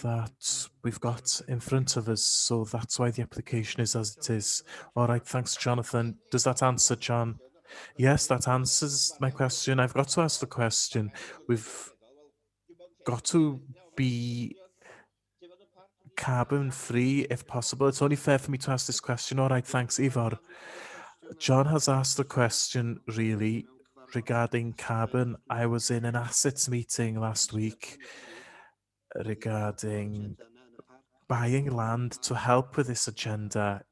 that we've got in front of us. So that's why the application is as it is. All right, thanks, Jonathan. Does that answer, John? Yes, that answers my question. I've got to ask the question. We've got to be carbon free if possible. It's only fair for me to ask this question. All right, thanks, Ivor. John has asked the question really regarding carbon. I was in an assets meeting last week regarding buying land to help with this agenda.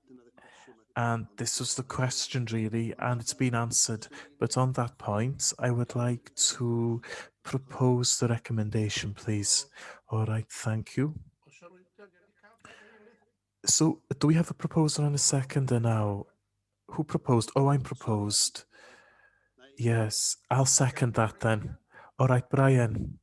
And this was the question, really, and it's been answered. But on that point, I would like to propose the recommendation, please. All right, thank you. So, do we have a proposer and a seconder now? Who proposed? Oh, I'm proposed. Yes, I'll second that then. All right, Brian.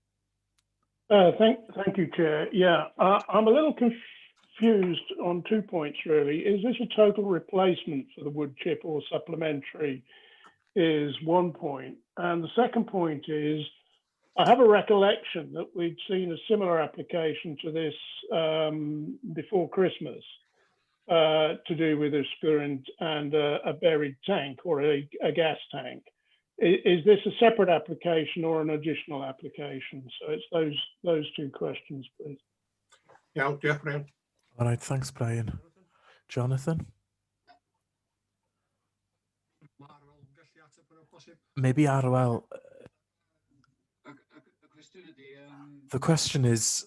Thank you, Chair. Yeah, I'm a little confused on 2 points, really. Is this a total replacement for the wood chip or supplementary is 1 point. And the second point is, I have a recollection that we'd seen a similar application to this before Christmas to do with a spurint and a buried tank or a gas tank. Is this a separate application or an additional application? So it's those 2 questions, please. Iawn, diolch, Brian. All right, thanks, Brian. Jonathan? Maybe Arwel. The question is,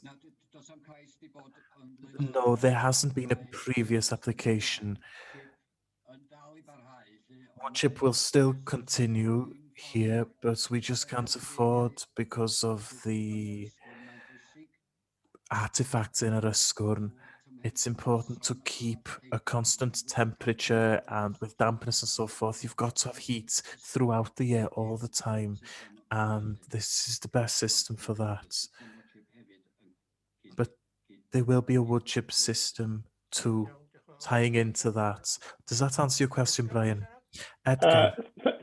no, there hasn't been a previous application. Chip will still continue here, but we just can't afford because of the artifacts in our ysgwrn. It's important to keep a constant temperature, and with dampness and so forth, you've got to have heat throughout the year all the time. And this is the best system for that. But there will be a wood chip system too, tying into that. Does that answer your question, Brian? Edgar.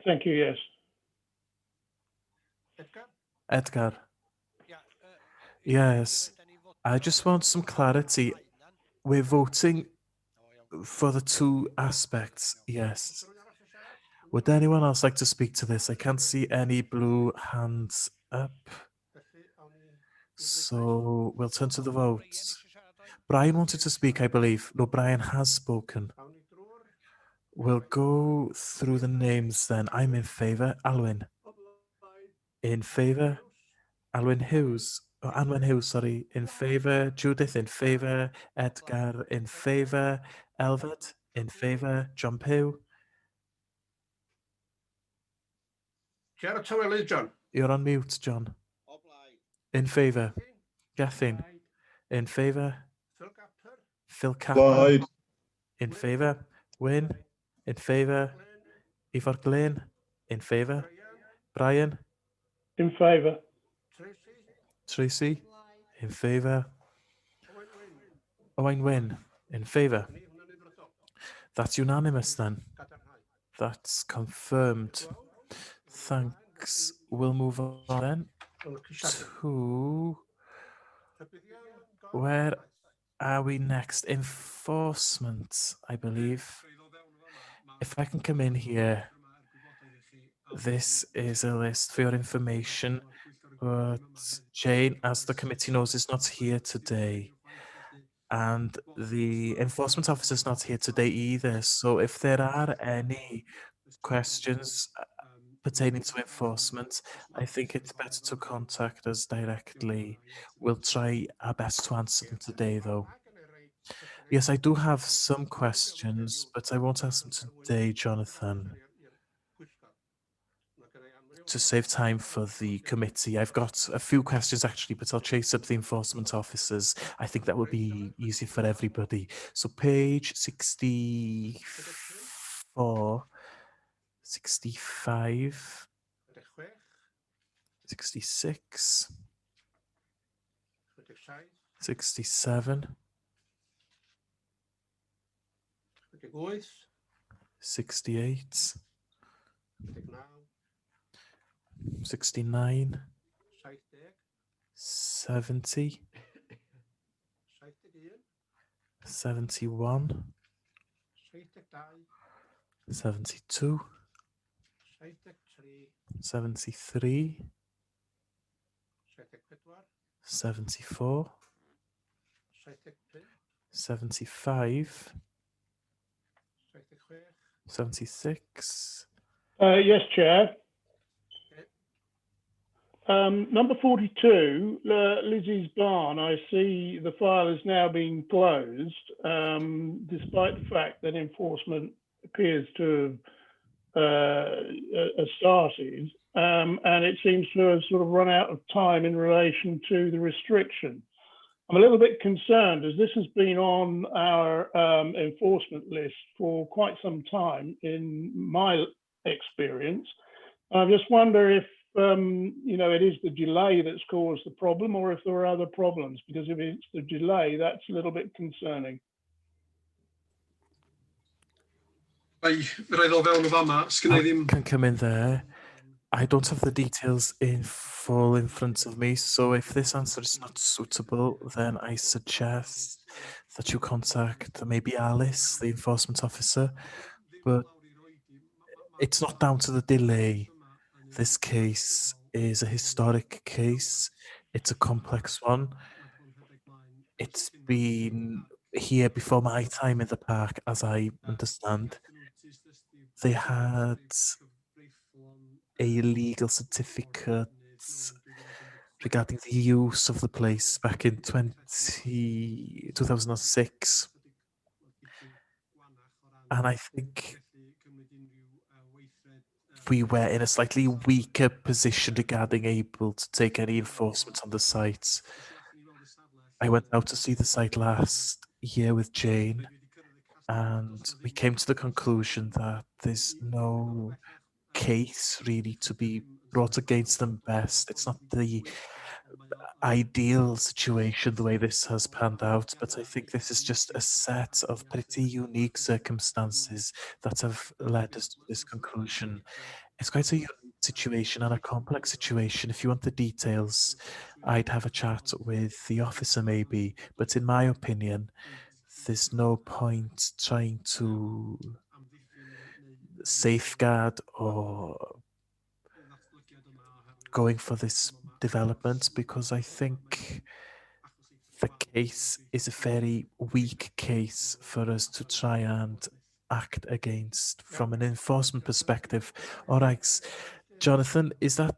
Thank you, yes. Edgar. Yes. I just want some clarity. We're voting for the 2 aspects, yes. Would anyone else like to speak to this? I can't see any blue hands up. So we'll turn to the votes. Brian wanted to speak, I believe. No, Brian has spoken. We'll go through the names then. I'm in favour. Alwyn. In favour. Alwyn Hughes. Oh, Anwen Hughes, sorry. In favour. Judith in favour. Edgar in favour. Elfed in favour. John Pugh. Chair y tawelydd, John. You're on mute, John. In favour. Gethin. In favour. Phil Capper. In favour. Wyn. In favour. Ifor Glyn. In favour. Brian. In favour. Tracy. In favour. Owain Wyn. In favour. That's unanimous then. That's confirmed. Thanks. We'll move on then to where are we next? Enforcement, I believe. If I can come in here, this is a list for your information, but Jane, as the committee knows, is not here today. And the enforcement officer is not here today either. So if there are any questions pertaining to enforcement, I think it's better to contact us directly. We'll try our best to answer them today, though. Yes, I do have some questions, but I won't ask them today, Jonathan. To save time for the committee, I've got a few questions actually, but I'll chase up the enforcement officers. I think that would be easy for everybody. So page 64, 65, 66, 67, 68, 68, 69, 69, 70, 70, 71, 71, 72, 72, 73, 73, 74, 74, 75, 75, 76, 76. Yes, Chair. Okay. Number 42, Lizzie's Barn. I see the file is now being closed, despite the fact that enforcement appears to have started, and it seems to have sort of run out of time in relation to the restriction. I'm a little bit concerned as this has been on our enforcement list for quite some time in my experience. I just wonder if it is the delay that's caused the problem or if there are other problems, because if it's the delay, that's a little bit concerning. Rhaid o fewn o fama, sgynna i ddim... Can come in there. I don't have the details in full in front of me, so if this answer is not suitable, then I suggest that you contact maybe Alice, the enforcement officer, but it's not down to the delay. This case is a historic case. It's a complex one. It's been here before my time in the park, as I understand. They had a legal certificate regarding the use of the place back in 2006. And I think we were in a slightly weaker position regarding able to take any enforcement on the site. I went out to see the site last year with Jane, and we came to the conclusion that there's no case really to be brought against them best. It's not the ideal situation the way this has panned out, but I think this is just a set of pretty unique circumstances that have led us to this conclusion. It's quite a unique situation and a complex situation. If you want the details, I'd have a chat with the officer maybe, but in my opinion, there's no point trying to safeguard or going for this development, because I think the case is a very weak case for us to try and act against from an enforcement perspective. All right, Jonathan, is that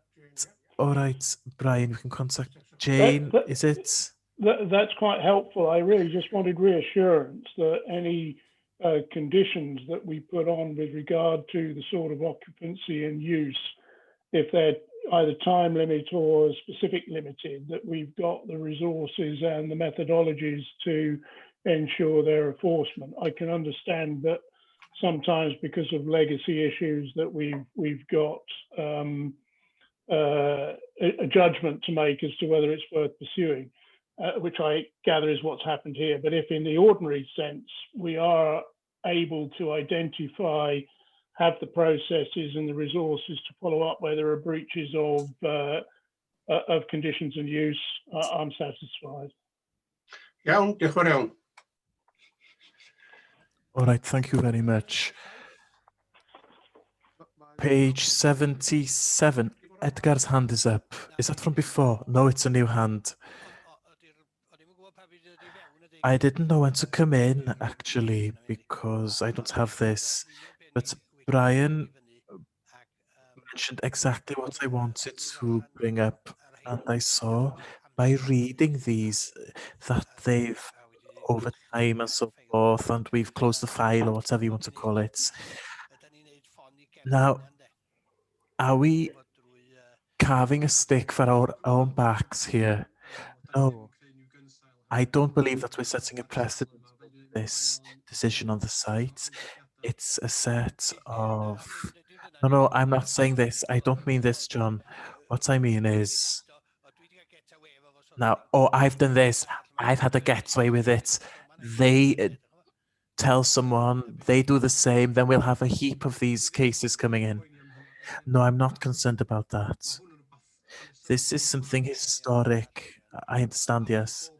all right? Brian, we can contact Jane, is it? That's quite helpful. I really just wanted reassurance that any conditions that we put on with regard to the sort of occupancy and use, if they're either time limit or specific limited, that we've got the resources and the methodologies to ensure their enforcement. I can understand that sometimes because of legacy issues that we've got a judgment to make as to whether it's worth pursuing, which I gather is what's happened here. But if in the ordinary sense we are able to identify, have the processes and the resources to follow up where there are breaches of conditions and use, I'm satisfied. Iawn, diolch yn fawr iawn. All right, thank you very much. Page 77. Edgar's hand is up. Is that from before? No, it's a new hand. I didn't know when to come in, actually, because I don't have this. But Brian mentioned exactly what I wanted to bring up. And I saw by reading these that they've, over time and so forth, and we've closed the file or whatever you want to call it. Now, are we carving a stick for our own backs here? No. I don't believe that we're setting a precedent with this decision on the site. It's a set of... No, I'm not saying this. I don't mean this, John. What I mean is... Now, oh, I've done this. I've had a getaway with it. They tell someone, they do the same, then we'll have a heap of these cases coming in. No, I'm not concerned about that. This is something historic. I understand, yes.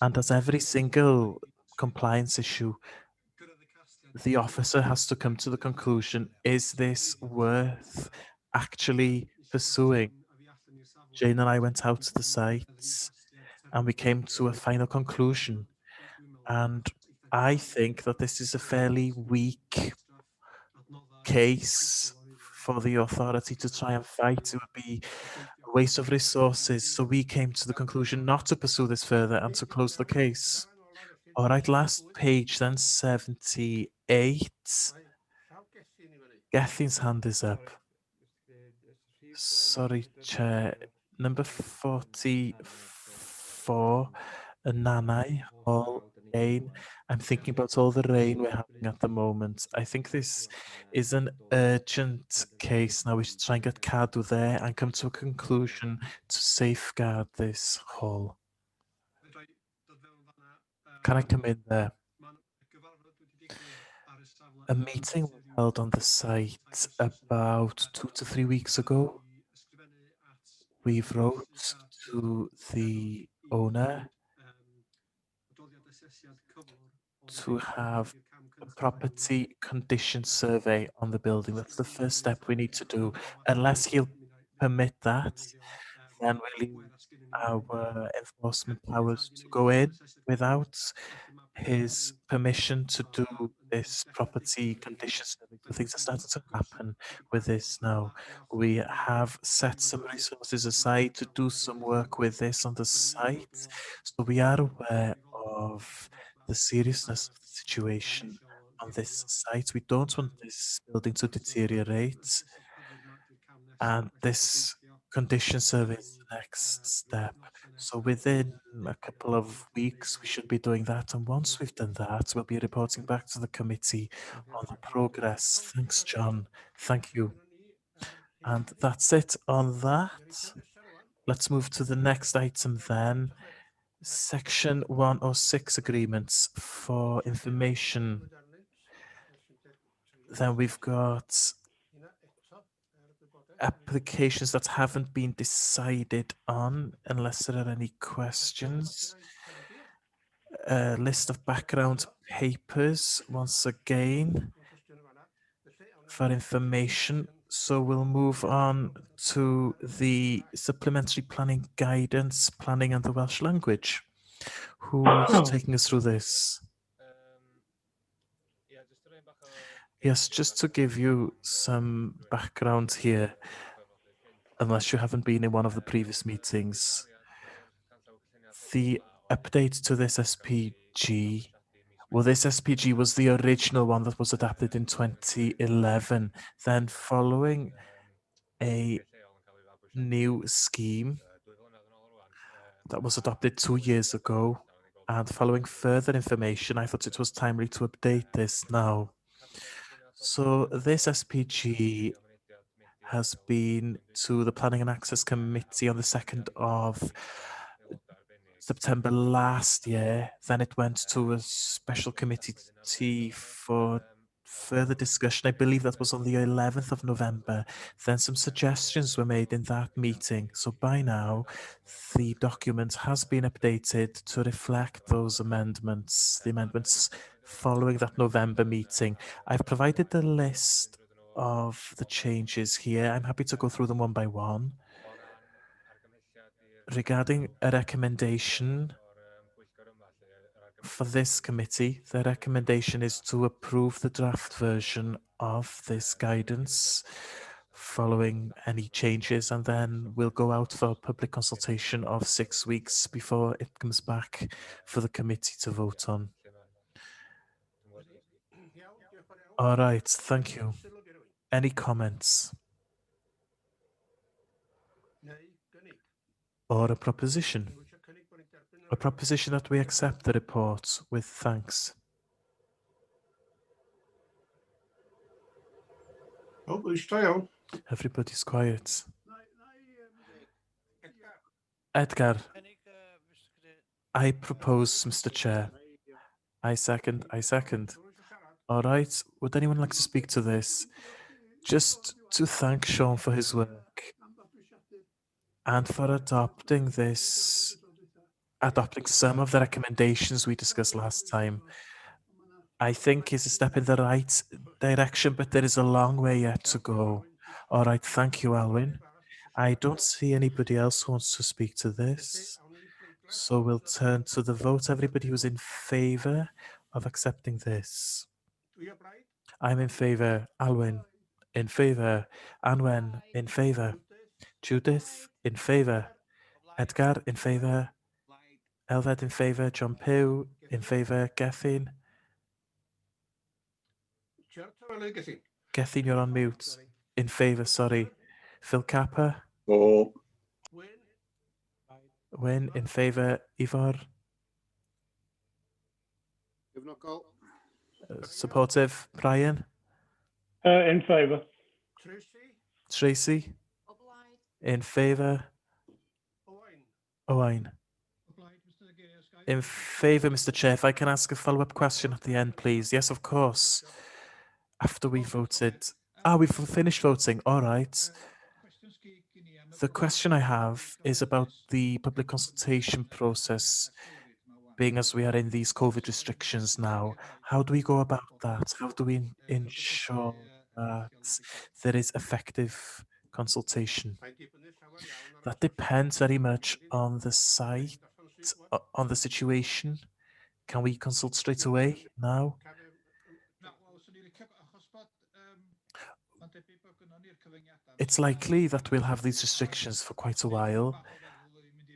And as every single compliance issue, the officer has to come to the conclusion, is this worth actually pursuing? Jane and I went out to the sites and we came to a final conclusion. And I think that this is a fairly weak case for the authority to try and fight. It would be a waste of resources. So we came to the conclusion not to pursue this further and to close the case. All right, last page then, 78. Gethin's hand is up. Sorry, Chair. Number 44, Nanai Hall Lane. I'm thinking about all the rain we're having at the moment. I think this is an urgent case now. We should try and get Cadw there and come to a conclusion to safeguard this hall. Can I come in there? A meeting was held on the site about 2 to 3 weeks ago. We wrote to the owner to have a property condition survey on the building. That's the first step we need to do. Unless he'll permit that, then we'll use our enforcement powers to go in without his permission to do this property condition survey. So things are starting to happen with this now. We have set some resources aside to do some work with this on the site. So we are aware of the seriousness of the situation on this site. We don't want this building to deteriorate. And this condition survey is the next step. So within a couple of weeks, we should be doing that. And once we've done that, we'll be reporting back to the committee on the progress. Thanks, John. Thank you. And that's it on that. Let's move to the next item then. Section 106 agreements for information. Then we've got applications that haven't been decided on, unless there are any questions. A list of background papers, once again, for information. So we'll move on to the supplementary planning guidance, planning and the Welsh language. Who's taking us through this? Yes, just to give you some background here, unless you haven't been in one of the previous meetings, the update to this SPG, well, this SPG was the original one that was adapted in 2011. Then following a new scheme that was adopted 2 years ago, and following further information, I thought it was timely to update this now. So this SPG has been to the Planning and Access Committee on the 2nd of September last year. Then it went to a special committee for further discussion. I believe that was on the 11th of November. Then some suggestions were made in that meeting. So by now, the document has been updated to reflect those amendments, the amendments following that November meeting. I've provided the list of the changes here. I'm happy to go through them one by one. Regarding a recommendation for this committee, the recommendation is to approve the draft version of this guidance following any changes, and then we'll go out for public consultation of 6 weeks before it comes back for the committee to vote on. All right, thank you. Any comments? Or a proposition? A proposition that we accept the report with thanks. O, bwys da iawn. Everybody's quiet. Edgar, I propose, Mr. Chair, I second. I second. All right. Would anyone like to speak to this? Just to thank Sean for his work and for adopting some of the recommendations we discussed last time. I think is a step in the right direction, but there is a long way yet to go. All right. Thank you, Alwyn. I don't see anybody else who wants to speak to this. So we'll turn to the vote. Everybody who's in favour of accepting this. I'm in favour. Alwyn, in favour. Anwen, in favour. Judith, in favour. Edgar, in favour. Elfed, in favour. John Pugh, in favour. Gethin. Gethin, you're on mute. In favour, sorry. Phil Capper. Oh. Wyn, in favour. Ivor. Supportive. Brian. In favour. Tracy. In favour. Owain. In favour, Mr. Chair. If I can ask a follow-up question at the end, please. Yes, of course. After we voted. We've finished voting. All right. The question I have is about the public consultation process, being as we are in these COVID restrictions now. How do we go about that? How do we ensure that there is effective consultation? That depends very much on the site, on the situation. Can we consult straight away now? It's likely that we'll have these restrictions for quite a while.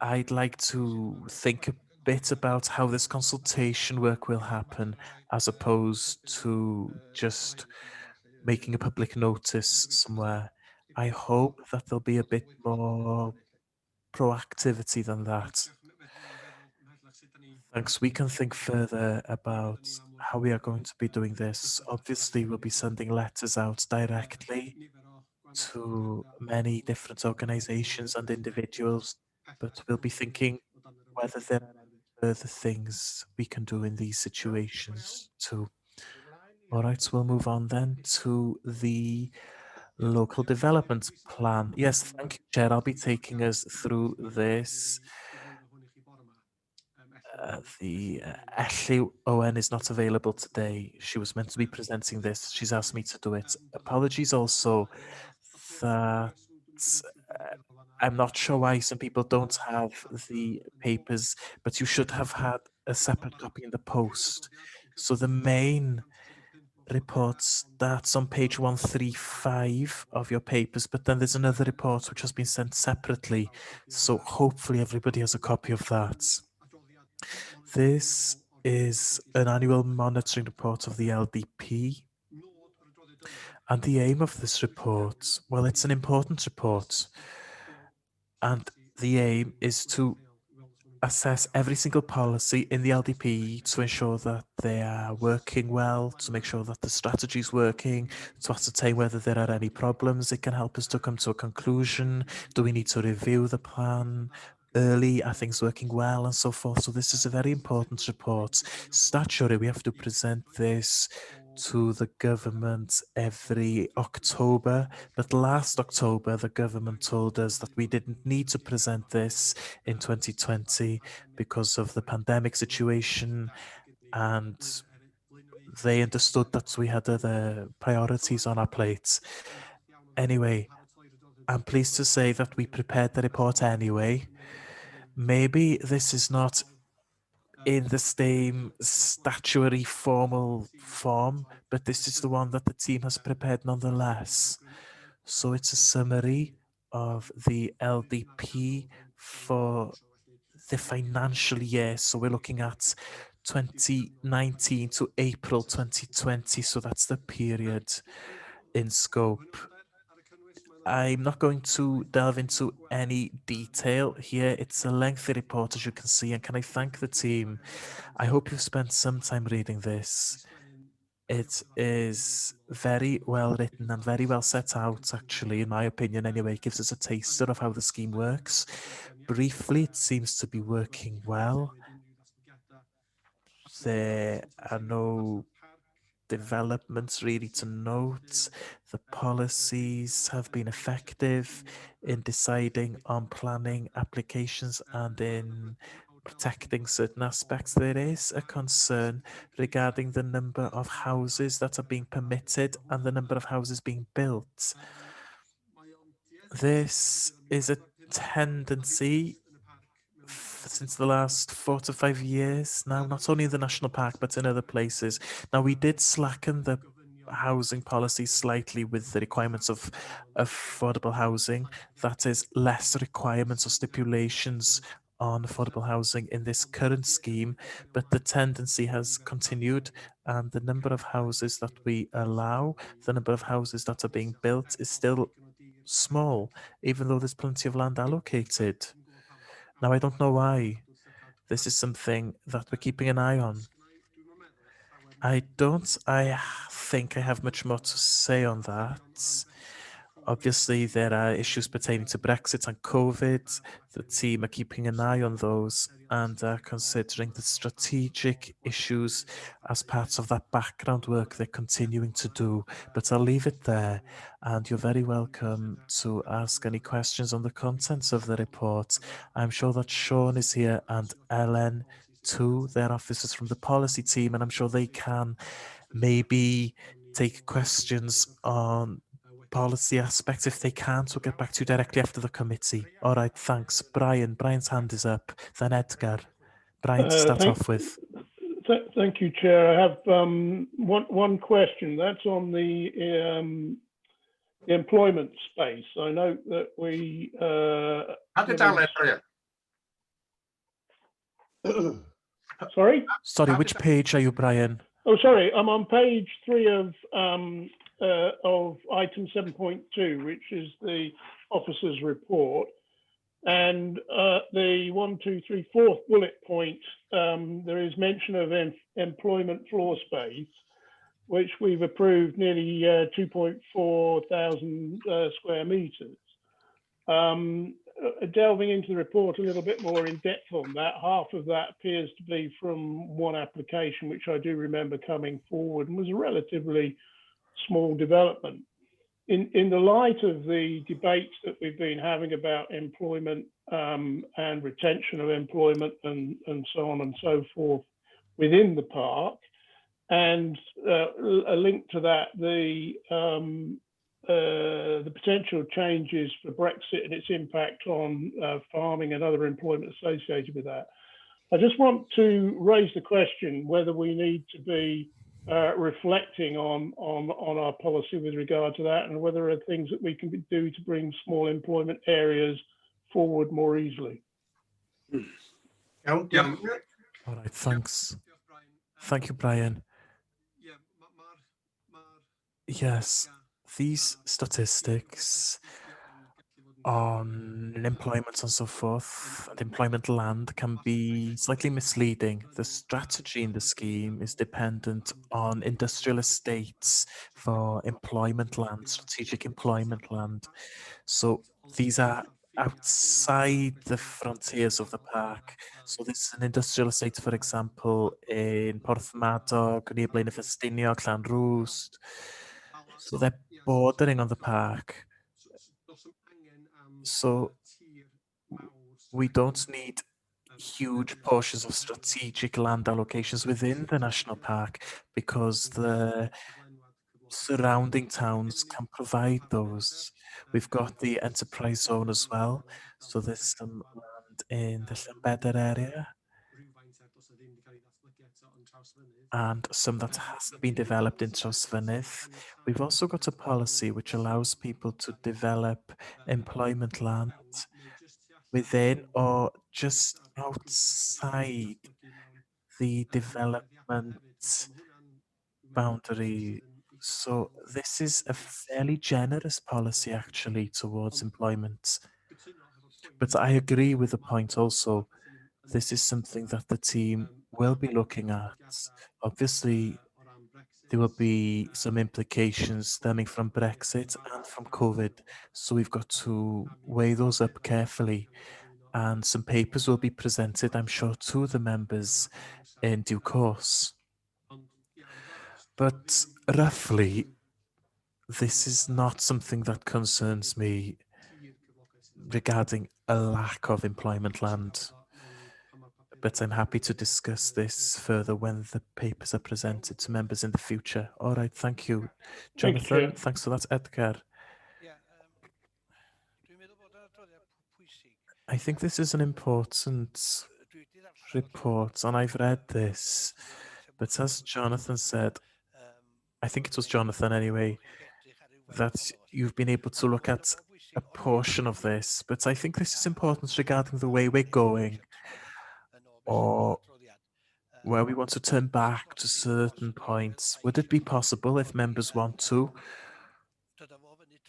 I'd like to think a bit about how this consultation work will happen, as opposed to just making a public notice somewhere. I hope that there'll be a bit more proactivity than that. Thanks. We can think further about how we are going to be doing this. Obviously, we'll be sending letters out directly to many different organizations and individuals, but we'll be thinking whether there are any further things we can do in these situations too. All right, so we'll move on then to the local development plan. Yes, thank you, Chair. I'll be taking us through this. Ashley Owen is not available today. She was meant to be presenting this. She's asked me to do it. Apologies also that I'm not sure why some people don't have the papers, but you should have had a separate copy in the post. So the main report starts on page 135 of your papers, but then there's another report which has been sent separately. So hopefully everybody has a copy of that. This is an annual monitoring report of the LDP. And the aim of this report, well, it's an important report. And the aim is to assess every single policy in the LDP to ensure that they are working well, to make sure that the strategy is working, to ascertain whether there are any problems. It can help us to come to a conclusion. Do we need to review the plan early? Are things working well, and so forth? So this is a very important report. Statutory, we have to present this to the government every October, but last October the government told us that we didn't need to present this in 2020 because of the pandemic situation, and they understood that we had other priorities on our plates. Anyway, I'm pleased to say that we prepared the report anyway. Maybe this is not in the same statutory formal form, but this is the one that the team has prepared nonetheless. So it's a summary of the LDP for the financial year. So we're looking at 2019 to April 2020. So that's the period in scope. I'm not going to delve into any detail here. It's a lengthy report, as you can see, and can I thank the team? I hope you've spent some time reading this. It is very well written and very well set out, actually, in my opinion, anyway. It gives us a taster of how the scheme works. Briefly, it seems to be working well. There are no developments really to note. The policies have been effective in deciding on planning applications and in protecting certain aspects. There is a concern regarding the number of houses that are being permitted and the number of houses being built. This is a tendency since the last 4 to 5 years now, not only in the national park but in other places. Now, we did slacken the housing policy slightly with the requirements of affordable housing. That is, less requirements or stipulations on affordable housing in this current scheme, but the tendency has continued, and the number of houses that we allow, the number of houses that are being built is still small, even though there's plenty of land allocated. Now, I don't know why. This is something that we're keeping an eye on. I think I have much more to say on that. Obviously, there are issues pertaining to Brexit and COVID. The team are keeping an eye on those and are considering the strategic issues as part of that background work they're continuing to do. But I'll leave it there, and you're very welcome to ask any questions on the contents of the report. I'm sure that Sean is here and Ellen too. They're officers from the policy team, and I'm sure they can maybe take questions on policy aspects. If they can't, we'll get back to you directly after the committee. All right, thanks. Brian. Brian's hand is up. Then Edgar. Brian, to start off with. Thank you, Chair. I have one question. That's on the employment space. I know that we... Sorry? Sorry, which page are you, Brian? Oh, sorry. I'm on page 3 of item 7.2, which is the officer's report. And the 1, 2, 3, 4th bullet point, there is mention of employment floor space, which we've approved nearly 2.4 thousand square meters. Delving into the report a little bit more in depth on that, half of that appears to be from one application, which I do remember coming forward and was a relatively small development. In the light of the debates that we've been having about employment and retention of employment and so on and so forth within the park, and a link to that, the potential changes for Brexit and its impact on farming and other employment associated with that. I just want to raise the question whether we need to be reflecting on our policy with regard to that, and whether there are things that we can do to bring small employment areas forward more easily. All right, thanks. Thank you, Brian. Yes, these statistics on employment and so forth, and employment land, can be slightly misleading. The strategy in the scheme is dependent on industrial estates for employment land, strategic employment land. So these are outside the frontiers of the park. So this is an industrial estate, for example, in Porthmadog, near Blaen y Ffestiniog, Llanrwst. So they're bordering on the park. So we don't need huge portions of strategic land allocations within the national park, because the surrounding towns can provide those. We've got the enterprise zone as well. So there's some land in the Llanbedr area and some that hasn't been developed in Trawsfynydd. We've also got a policy which allows people to develop employment land within or just outside the development boundary. So this is a fairly generous policy actually towards employment. But I agree with the point also. This is something that the team will be looking at. Obviously, there will be some implications stemming from Brexit and from COVID. So we've got to weigh those up carefully. and some papers will be presented, I'm sure, to the members in due course. But roughly, this is not something that concerns me regarding a lack of employment land. But I'm happy to discuss this further when the papers are presented to members in the future. All right, thank you, Thank you, Jonathan. Chair. Thanks for that, Edgar. I think this is an important report, and I've read this. But as Jonathan said, I think it was Jonathan anyway, that you've been able to look at a portion of this. But I think this is important regarding the way we're going, or where we want to turn back to certain points. Would it be possible, if members want to,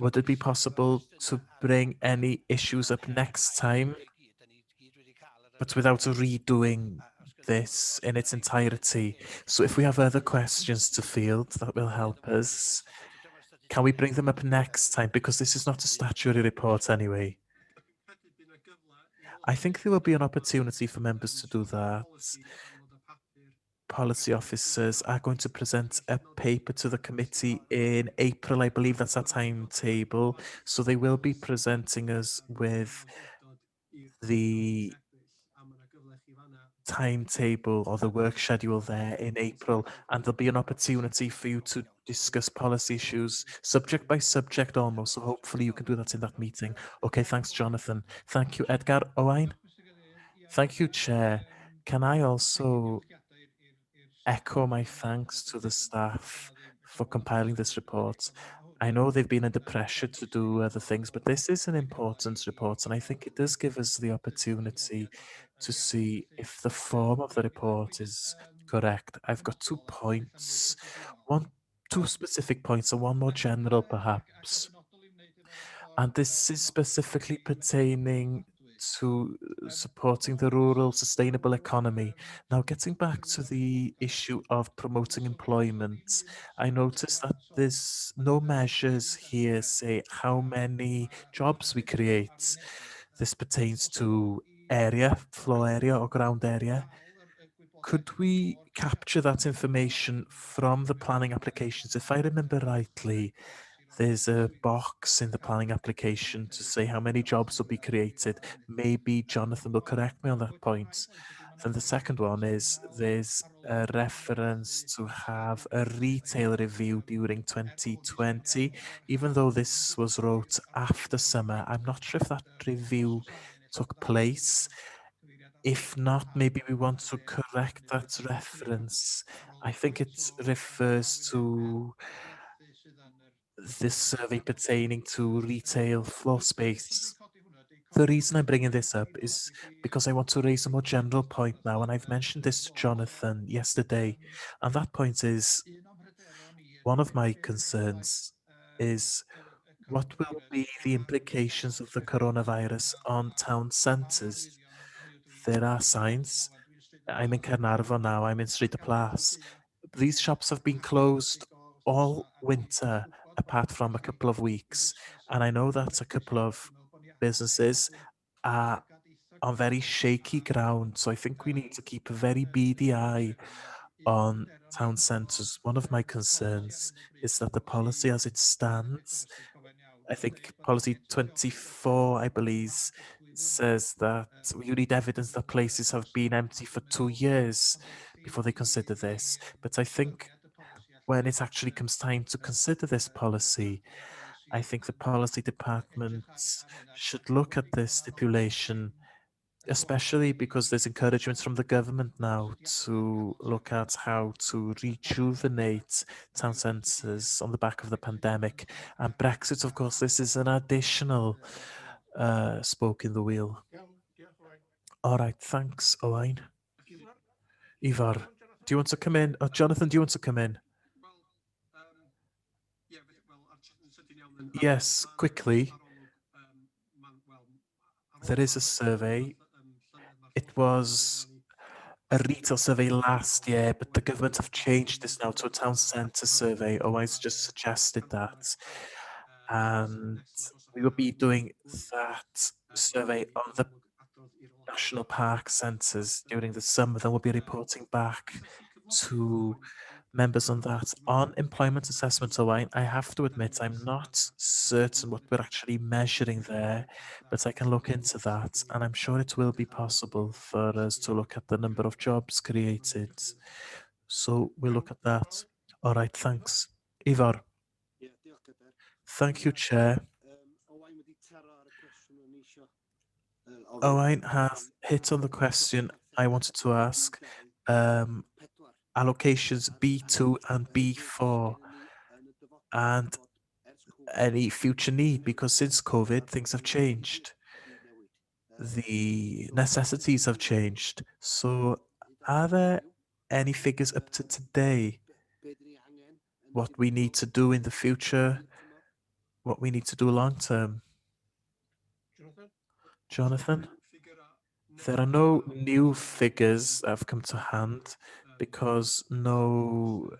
would it be possible to bring any issues up next time, but without redoing this in its entirety? So if we have other questions to field that will help us, can we bring them up next time? Because this is not a statutory report anyway. I think there will be an opportunity for members to do that. Policy officers are going to present a paper to the committee in April. I believe that's our timetable. So they will be presenting us with the timetable or the work schedule there in April, and there'll be an opportunity for you to discuss policy issues subject by subject almost. So hopefully you can do that in that meeting. Okay, thanks, Jonathan. Thank you, Edgar. Owain? Thank you, Chair. Can I also echo my thanks to the staff for compiling this report? I know they've been under pressure to do other things, but this is an important report, and I think it does give us the opportunity to see if the form of the report is correct. I've got 2 points, two specific points, and one more general, perhaps. And this is specifically pertaining to supporting the rural sustainable economy. Now, getting back to the issue of promoting employment, I noticed that there's no measures here say how many jobs we create. This pertains to area, floor area or ground area. Could we capture that information from the planning applications? If I remember rightly, there's a box in the planning application to say how many jobs will be created. Maybe Jonathan will correct me on that point. Then the second one is there's a reference to have a retail review during 2020. Even though this was wrote after summer, I'm not sure if that review took place. If not, maybe we want to correct that reference. I think it refers to this survey pertaining to retail floor space. The reason I'm bringing this up is because I want to raise a more general point now, and I've mentioned this to Jonathan yesterday, and that point is one of my concerns is what will be the implications of the coronavirus on town centres? There are signs. I'm in Carnarvon now, I'm in Street of Plas. These shops have been closed all winter, apart from a couple of weeks. And I know that a couple of businesses are on very shaky ground. So I think we need to keep a very beady eye on town centres. One of my concerns is that the policy as it stands, I think policy 24, I believe, says that you need evidence that places have been empty for 2 years before they consider this. But I think when it actually comes time to consider this policy, I think the policy department should look at this stipulation, especially because there's encouragement from the government now to look at how to rejuvenate town centres on the back of the pandemic. And Brexit, of course, this is an additional spoke in the wheel. All right, thanks, Owain. Ivar, do you want to come in? Or Jonathan, do you want to come in? Yes, quickly. There is a survey. It was a retail survey last year, but the government have changed this now to a town centre survey. Owain's just suggested that. And we will be doing that survey on the national park centres during the summer, then we'll be reporting back to members on that. On employment assessment, Owain, I have to admit I'm not certain what we're actually measuring there, but I can look into that, and I'm sure it will be possible for us to look at the number of jobs created. So we'll look at that. All right, thanks. Ivar. Thank you, Chair. Owain has hit on the question I wanted to ask. Allocations B2 and B4 and any future need, because since COVID, things have changed. The necessities have changed. So, are there any figures up to today? What we need to do in the future? What we need to do long term? Jonathan? There are no new figures that have come to hand because no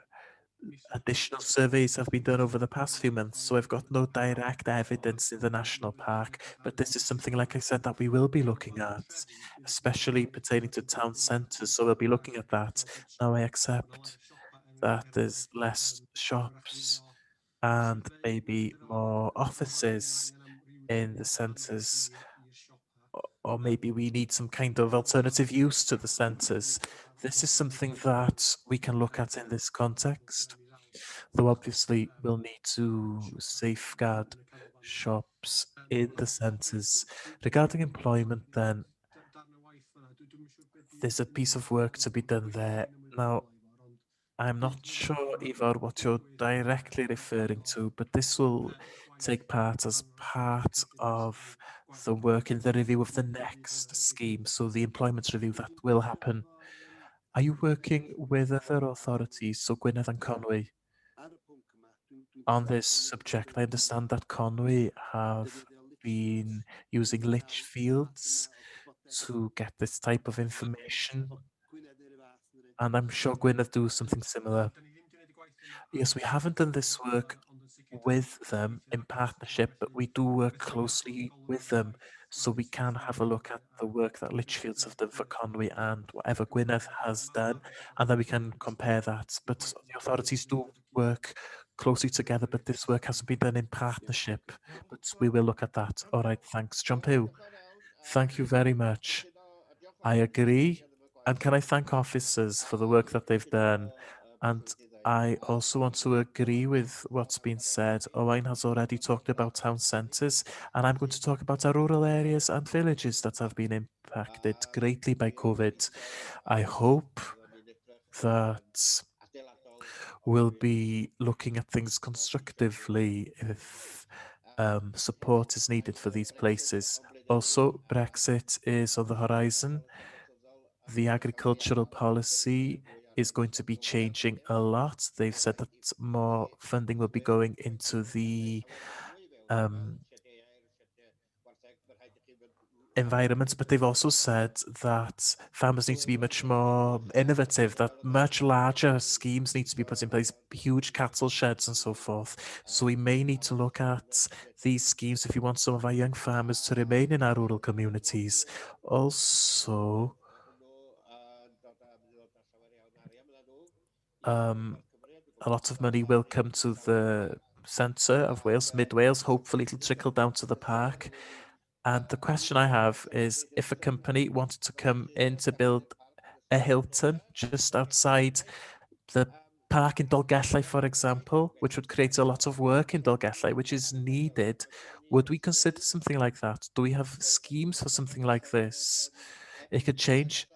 additional surveys have been done over the past few months, so I've got no direct evidence in the national park. But this is something, like I said, that we will be looking at, especially pertaining to town centres. So we'll be looking at that. Now, I accept that there's less shops and maybe more offices in the centres, or maybe we need some kind of alternative use to the centres. This is something that we can look at in this context. Though obviously we'll need to safeguard shops in the centres. Regarding employment, then, there's a piece of work to be done there. Now, I'm not sure, Ivar, what you're directly referring to, but this will take part as part of the work in the review of the next scheme, so the employment review that will happen. Are you working with other authorities, so Gwynedd and Conwy, on this subject? I understand that Conwy have been using Lichfields to get this type of information, and I'm sure Gwynedd do something similar. Yes, we haven't done this work with them in partnership, but we do work closely with them, so we can have a look at the work that Lichfields have done for Conwy and whatever Gwynedd has done, and then we can compare that. But the authorities do work closely together, but this work hasn't been done in partnership. But we will look at that. All right, thanks. John Pugh, thank you very much. I agree. And can I thank officers for the work that they've done? And I also want to agree with what's been said. Owain has already talked about town centres, and I'm going to talk about our rural areas and villages that have been impacted greatly by COVID. I hope that we'll be looking at things constructively if support is needed for these places. Also, Brexit is on the horizon. The agricultural policy is going to be changing a lot. They've said that more funding will be going into the environment, but they've also said that farmers need to be much more innovative, that much larger schemes need to be put in place, huge cattle sheds and so forth. So we may need to look at these schemes if we want some of our young farmers to remain in our rural communities. Also, a lot of money will come to the centre of Wales, Mid Wales. Hopefully, it'll trickle down to the park. And the question I have is, if a company wanted to come in to build a Hilton just outside the park in Dolgellau, for example, which would create a lot of work in Dolgellau, which is needed, would we consider something like that? Do we have schemes for something like this? It could change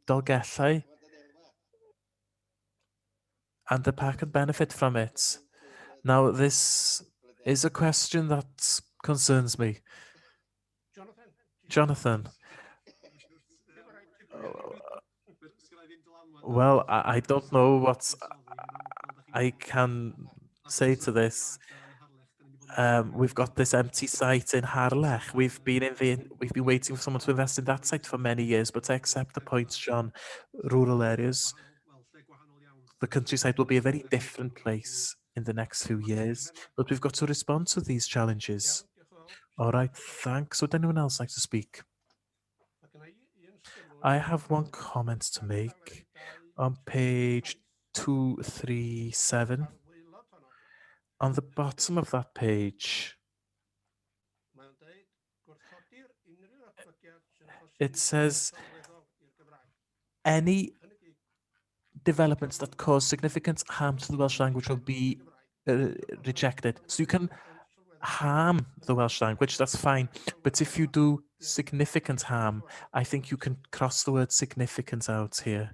Dolgellau, and the park could benefit from it. Now, this is a question that concerns me. Jonathan. Well, I don't know what I can say to this. We've got this empty site in Harlech. We've been waiting for someone to invest in that site for many years, but I accept the points, John. Rural areas, the countryside will be a very different place in the next few years, but we've got to respond to these challenges. All right, thanks. Would anyone else like to speak? I have one comment to make on page 237. On the bottom of that page, it says any developments that cause significant harm to the Welsh language will be rejected. So you can harm the Welsh language, that's fine. But if you do significant harm, I think you can cross the word significant out here.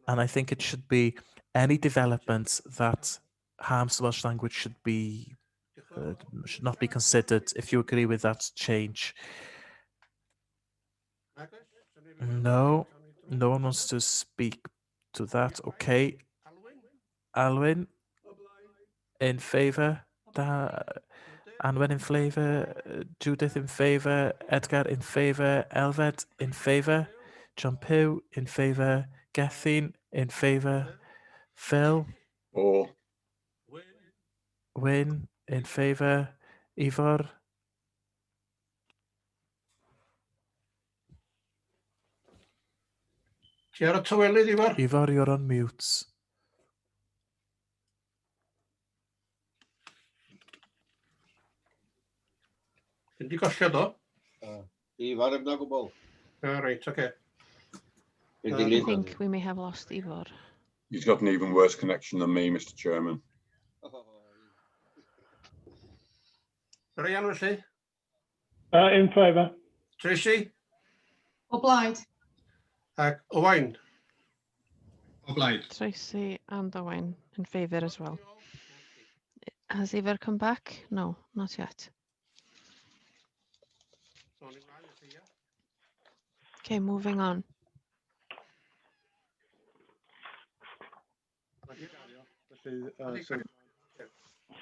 And I think it should be any development that harms the Welsh language should not be considered, if you agree with that change. No, no one wants to speak to that. Okay. Alwyn, in favour? Anwen in favour? Judith in favour? Edgar in favour? Elfed in favour? John Pugh in favour? Gethin in favour? Phil? Or Wyn in favour? Ivor? Ti ar y tywelydd, Ifor? Ivor, you're on mute. Ti'n di gollio do? Ifar yna gwbl. Reit, oce. I think we may have lost Ivor. he's got an even worse connection than me, Mr. Chairman. Ryan, felly? In favour. Tracy? O blaid. Ac Owain? O blaid. Tracy and Owen in favour as well. Has Ivor come back? No, not yet. Okay, moving on.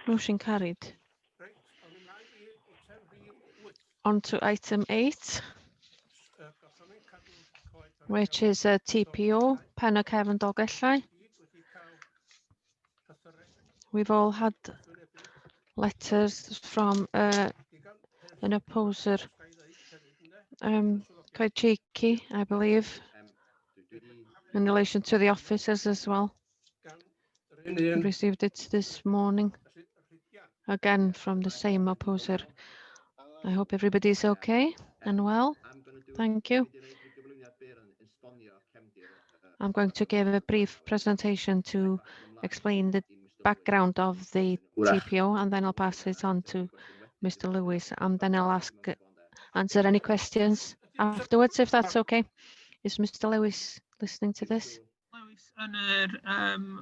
Motion carried. On to item 8, which is a TPO, Penna Cefn Dolgellau. We've all had letters from an opposer, quite cheeky, I believe, in relation to the officers as well. We received it this morning, again from the same opposer. I hope everybody's okay and well. Thank you. I'm going to give a brief presentation to explain the background of the TPO, and then I'll pass it on to Mr. Lewis, and then I'll answer any questions afterwards, if that's okay. Is Mr. Lewis listening to this? Lewis yn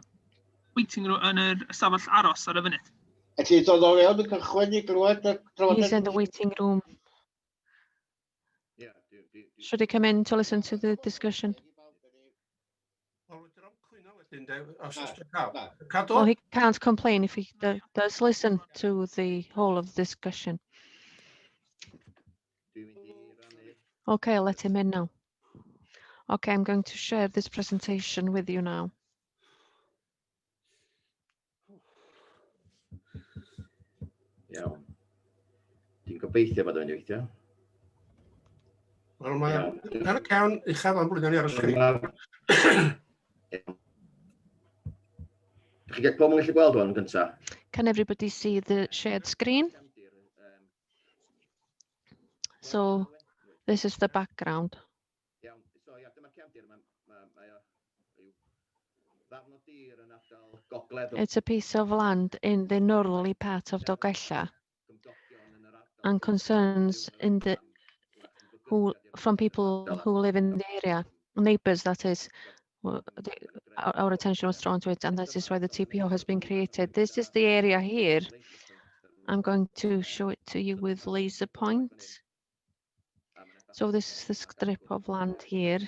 waiting room, yn ystafell aros ar y funud. Ydy, dod o fewn y cychwyn i glywed y He's in the waiting room. Should he come in to listen to the discussion? Well, he can't complain if he does listen to the whole of the discussion. Okay, I'll let him in now. Okay, I'm going to share this presentation with you now. Iawn. Dwi'n gobeithio bod o'n weithio. Wel, mae'n y cawn uchaf am blwyddyn ni ar y sgrin. Chi gallu gweld hwn gyntaf? Can everybody see the shared screen? So this is the background. It's a piece of land in the northerly part of Dolgellau, and concerns from people who live in the area, neighbours that is. Our attention was drawn to it, and that is why the TPO has been created. This is the area here. I'm going to show it to you with laser points. So this is the strip of land here,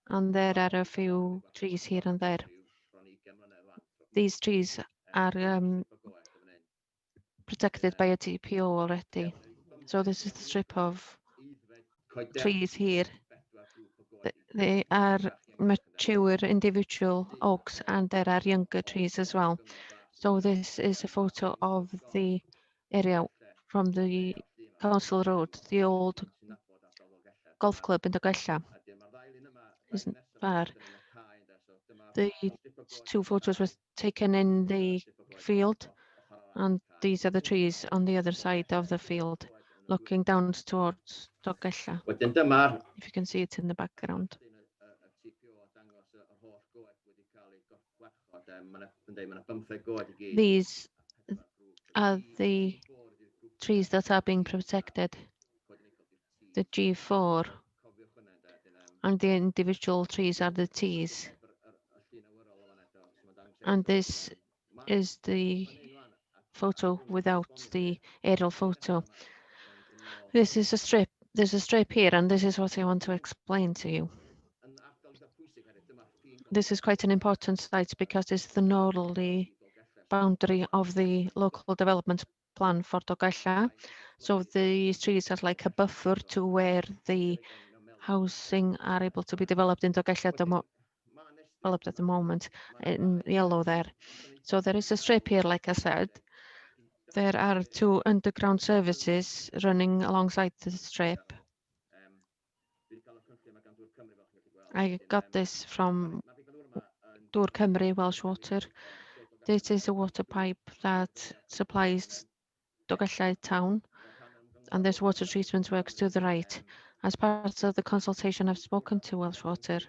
and there are a few trees here and there. These trees are protected by a TPO already. So this is the strip of trees here. They are mature individual oaks, and there are younger trees as well. So this is a photo of the area from the Council Road, the old golf club in Dolgella. Isn't far. The two photos were taken in the field, and these are the trees on the other side of the field, looking down towards Dolgella. Wedyn dyma'r If you can see it in the background. These are the trees that are being protected, the G4, and the individual trees are the Ts. And this is the photo without the aerial photo. This is a strip. There's a strip here, and this is what I want to explain to you. This is quite an important site because it's the northerly boundary of the local development plan for Dolgella. So the trees are like a buffer to where the housing are able to be developed in Dolgella developed at the moment, in yellow there. So there is a strip here, like I said. There are two underground services running alongside the strip. I got this from Dŵr Cymru, Welsh Water. This is a water pipe that supplies Dolgella town, and there's water treatment works to the right. As part of the consultation, I've spoken to Welsh Water,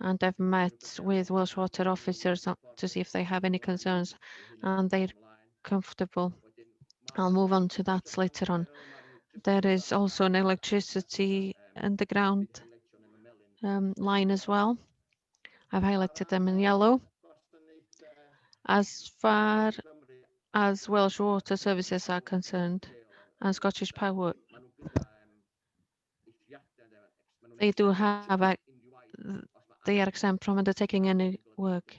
and I've met with Welsh Water officers to see if they have any concerns, and they're comfortable. I'll move on to that later on. There is also an electricity underground line as well. I've highlighted them in yellow. As far as Welsh Water Services are concerned, and Scottish Power, they do have they are exempt from undertaking any work.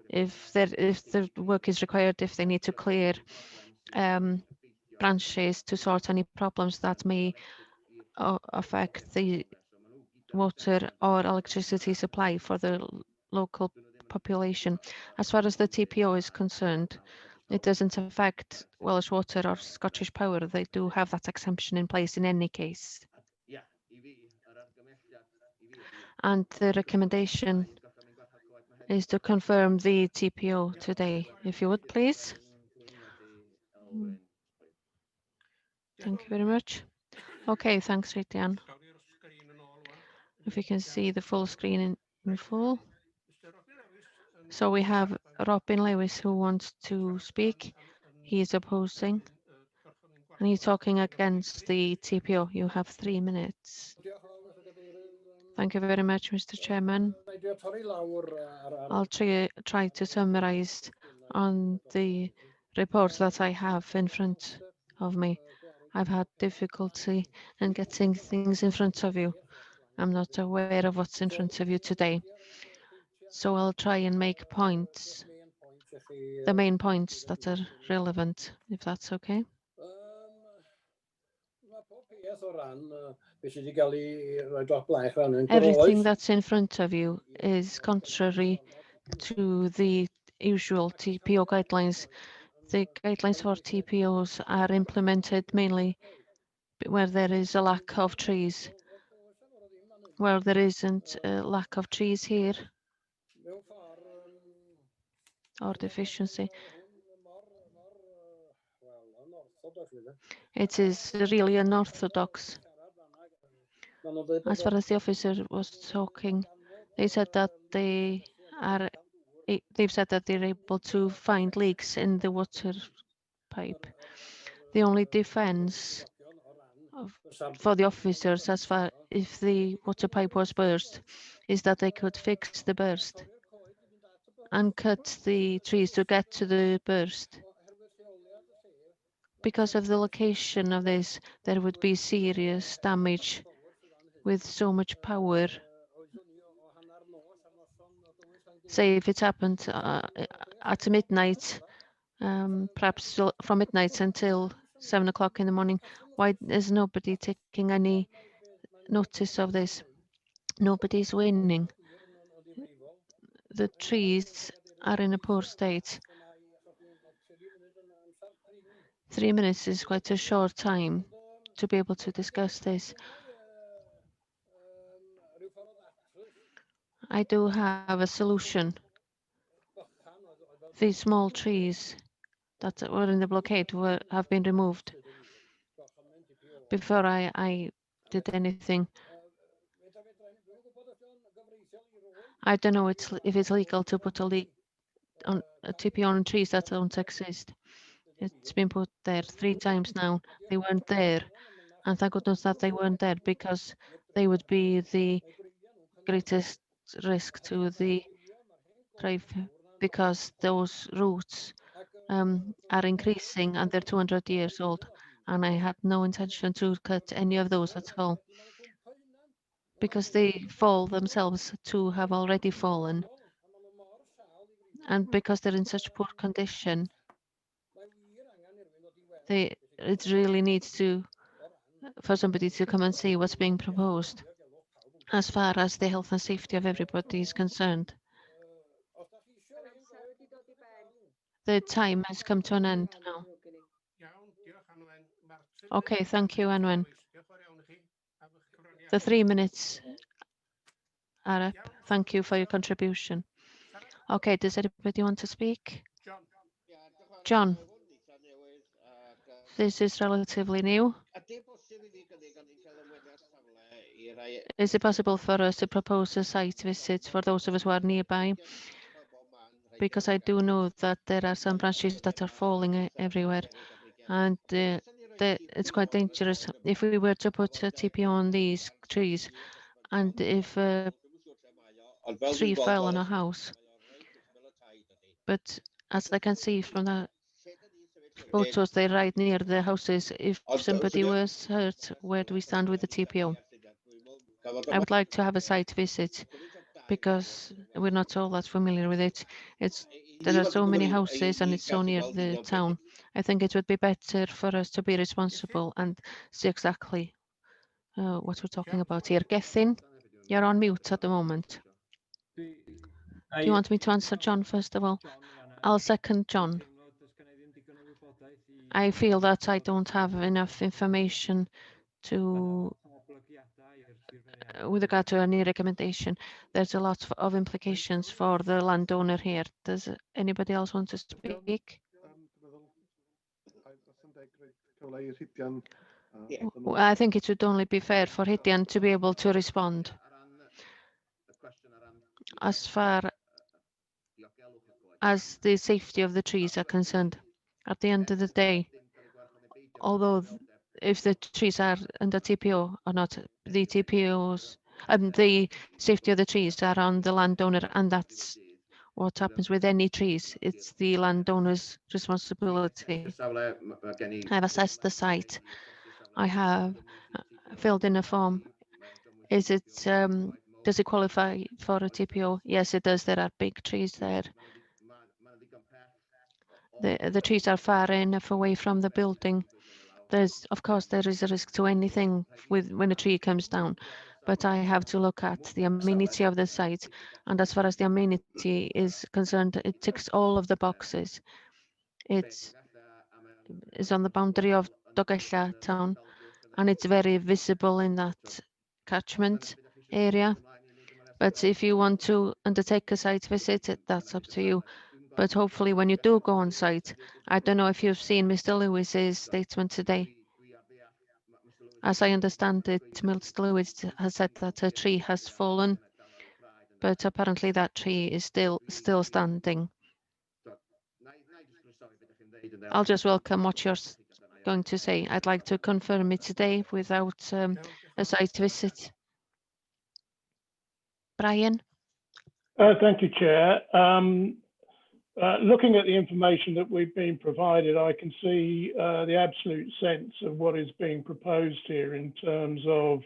If the work is required, if they need to clear branches to sort any problems that may affect the water or electricity supply for the local population. As far as the TPO is concerned, it doesn't affect Welsh Water or Scottish Power. They do have that exemption in place in any case. And the recommendation is to confirm the TPO today. If you would, please. Thank you very much. Okay, thanks, Ritian. If you can see the full screen in full. So we have Robin Lewis who wants to speak. He is opposing. And he's talking against the TPO. You have 3 minutes. Thank you very much, Mr. Chairman. I'll try to summarize on the report that I have in front of me. I've had difficulty in getting things in front of you. I'm not aware of what's in front of you today. So I'll try and make points, the main points that are relevant, if that's okay. Everything that's in front of you is contrary to the usual TPO guidelines. The guidelines for TPOs are implemented mainly where there is a lack of trees. Where there isn't a lack of trees here, or deficiency, it is really unorthodox. As far as the officer was talking, they said that they've said that they're able to find leaks in the water pipe. The only defense for the officers, as far if the water pipe was burst, is that they could fix the burst and cut the trees to get to the burst. Because of the location of this, there would be serious damage with so much power. Say if it happened at midnight, perhaps from midnight until 7 o'clock in the morning, why is nobody taking any notice of this? Nobody's winning. The trees are in a poor state. 3 minutes is quite a short time to be able to discuss this. I do have a solution. These small trees that were in the blockade have been removed before I did anything. I don't know if it's legal to put a TP on trees that don't exist. It's been put there 3 times now. They weren't there. And thank goodness that they weren't there, because they would be the greatest risk to the drive, because those roots are increasing and they're 200 years old. And I had no intention to cut any of those at all, because they fall themselves to have already fallen. And because they're in such poor condition, it really needs for somebody to come and see what's being proposed as far as the health and safety of everybody is concerned. The time has come to an end now. Okay, thank you, Anwen. The 3 minutes are up. Thank you for your contribution. Okay, does anybody want to speak? John, this is relatively new. Is it possible for us to propose a site visit for those of us who are nearby? Because I do know that there are some branches that are falling everywhere, and it's quite dangerous. If we were to put a TP on these trees, and if a tree fell on a house, but as I can see from the photos, they're right near the houses. If somebody was hurt, where do we stand with the TPO? I would like to have a site visit, because we're not all that familiar with it. There are so many houses and it's so near the town. I think it would be better for us to be responsible and see exactly what we're talking about here. Gethin, you're on mute at the moment. Do you want me to answer John first of all? I'll second John. I feel that I don't have enough information to with regard to any recommendation. There's a lot of implications for the landowner here. Does anybody else want to speak? I think it would only be fair for Hydian to be able to respond. As far as the safety of the trees are concerned, at the end of the day, although if the trees are under TPO or not, the TPOs and the safety of the trees are on the landowner, and that's what happens with any trees. It's the landowner's responsibility. I've assessed the site. I have filled in a form. Does it qualify for a TPO? Yes, it does. There are big trees there. The trees are far enough away from the building. Of course, there is a risk to anything when a tree comes down, but I have to look at the amenity of the site. And as far as the amenity is concerned, it ticks all of the boxes. It is on the boundary of Dolgella town, and it's very visible in that catchment area. But if you want to undertake a site visit, that's up to you. But hopefully when you do go on site, I don't know if you've seen Mr. Lewis's statement today. As I understand it, Mr. Lewis has said that a tree has fallen, but apparently that tree is still standing. I'll just welcome what you're going to say. I'd like to confirm it today without a site visit. Brian? Thank you, Chair. Looking at the information that we've been provided, I can see the absolute sense of what is being proposed here in terms of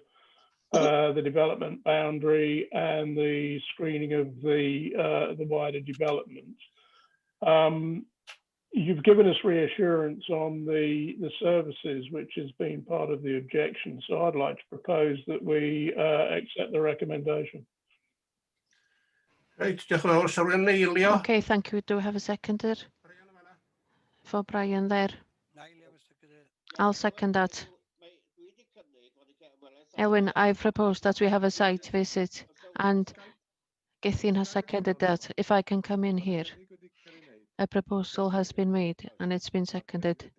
the development boundary and the screening of the wider development. You've given us reassurance on the services, which has been part of the objection. So I'd like to propose that we accept the recommendation. Okay, thank you. Do we have a seconder for Brian there? I'll second that. Elwyn, I've proposed that we have a site visit, and Gethin has seconded that. If I can come in here, a proposal has been made and it's been seconded.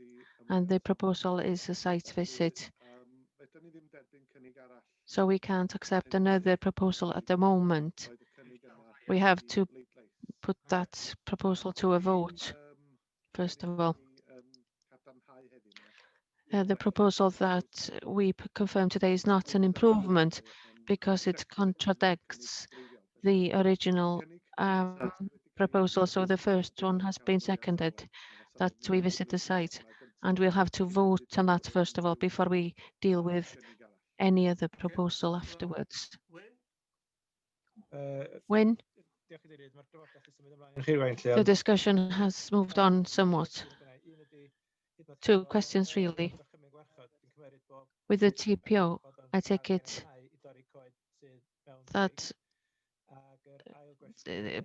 And the proposal is a site visit. So we can't accept another proposal at the moment. We have to put that proposal to a vote, first of all. The proposal that we confirmed today is not an improvement because it contradicts the original proposal. So the first one has been seconded, that we visit the site, and we'll have to vote on that first of all before we deal with any other proposal afterwards. When the discussion has moved on somewhat. Two questions really. With the TPO, I take it that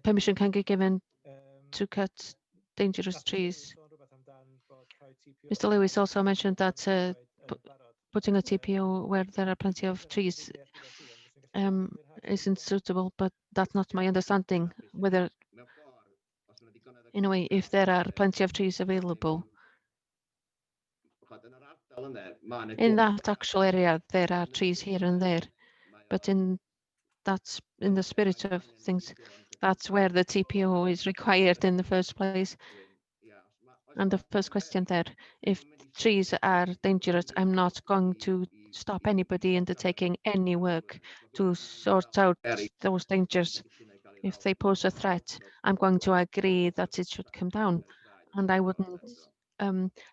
permission can be given to cut dangerous trees. Mr. Lewis also mentioned that putting a TPO where there are plenty of trees isn't suitable, but that's not my understanding. Whether, in a way, if there are plenty of trees available, in that actual area, there are trees here and there, but that's in the spirit of things, that's where the TPO is required in the first place. And the first question there, if trees are dangerous, I'm not going to stop anybody undertaking any work to sort out those dangers. If they pose a threat, I'm going to agree that it should come down, and I wouldn't